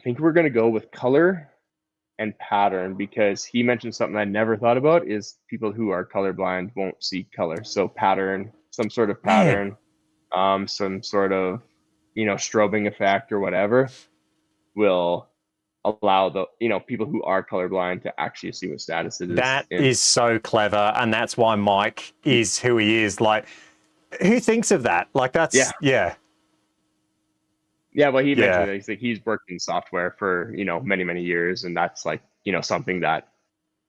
think we're gonna go with color and pattern, because he mentioned something I never thought about is people who are colorblind won't see color. So pattern, some sort of pattern, some sort of strobing effect or whatever will allow the people who are colorblind to actually see what status it is. That is so clever, and that's why Mike is who he is. Like, who thinks of that? Like, that's yeah. Well, he mentioned that he's worked in software for many years, and that's like something that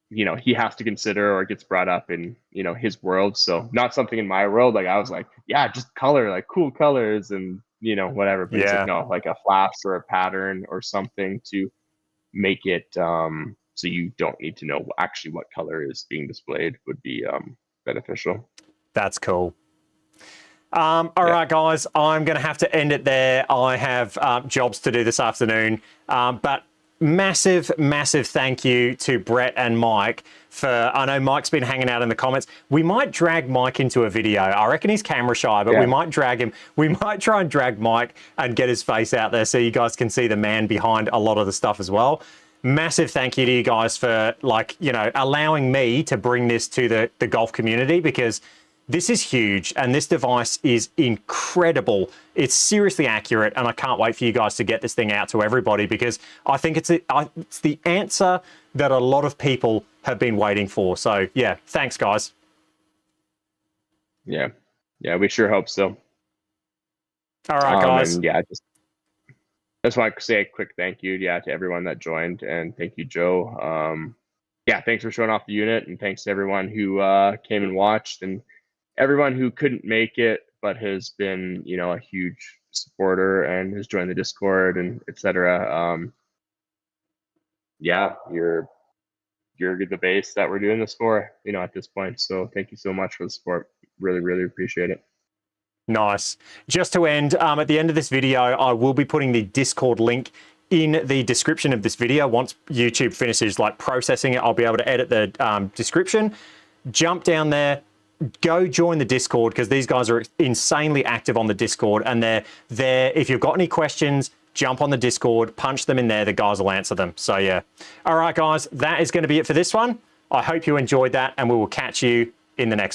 he has to consider or gets brought up in his world. So not something in my world. Like I was like, just color, like cool colors and whatever. But it's like, no, like a flash or a pattern or something to make it so you don't need to know actually what color is being displayed would be beneficial. That's cool. All right, guys, I'm going to have to end it there. I have jobs to do this afternoon, but massive thank you to Brett and Mike for, I know Mike's been hanging out in the comments. We might drag Mike into a video. I reckon he's camera shy, but we might drag him. We might try and drag Mike and get his face out there so you guys can see the man behind a lot of the stuff as well. massive thank you to you guys for, like, you know, allowing me to bring this to the golf community, because this is huge and this device is incredible. It's seriously accurate, and I can't wait for you guys to get this thing out to everybody, because I think it's the answer that a lot of people have been waiting for. So yeah, thanks guys. Yeah, we sure hope so. All right, guys. And yeah, just want to say a quick thank you, to everyone that joined, and thank you, Joe. Yeah, thanks for showing off the unit, and thanks to everyone who came and watched, and everyone who couldn't make it but has been, you know, a huge supporter and has joined the Discord and etc. Yeah, you're the base that we're doing this for, you know, at this point. So thank you so much for the support. Really, really appreciate it. Nice. Just to end, at the end of this video, I will be putting the Discord link in the description of this video. Once YouTube finishes like processing it, I'll be able to edit the description. Jump down there, go join the Discord, because these guys are insanely active on the Discord, and they're there. If you've got any questions, jump on the Discord, punch them in there. The guys will answer them. So yeah. All right, guys, that is going to be it for this one. I hope you enjoyed that, and we will catch you in the next one.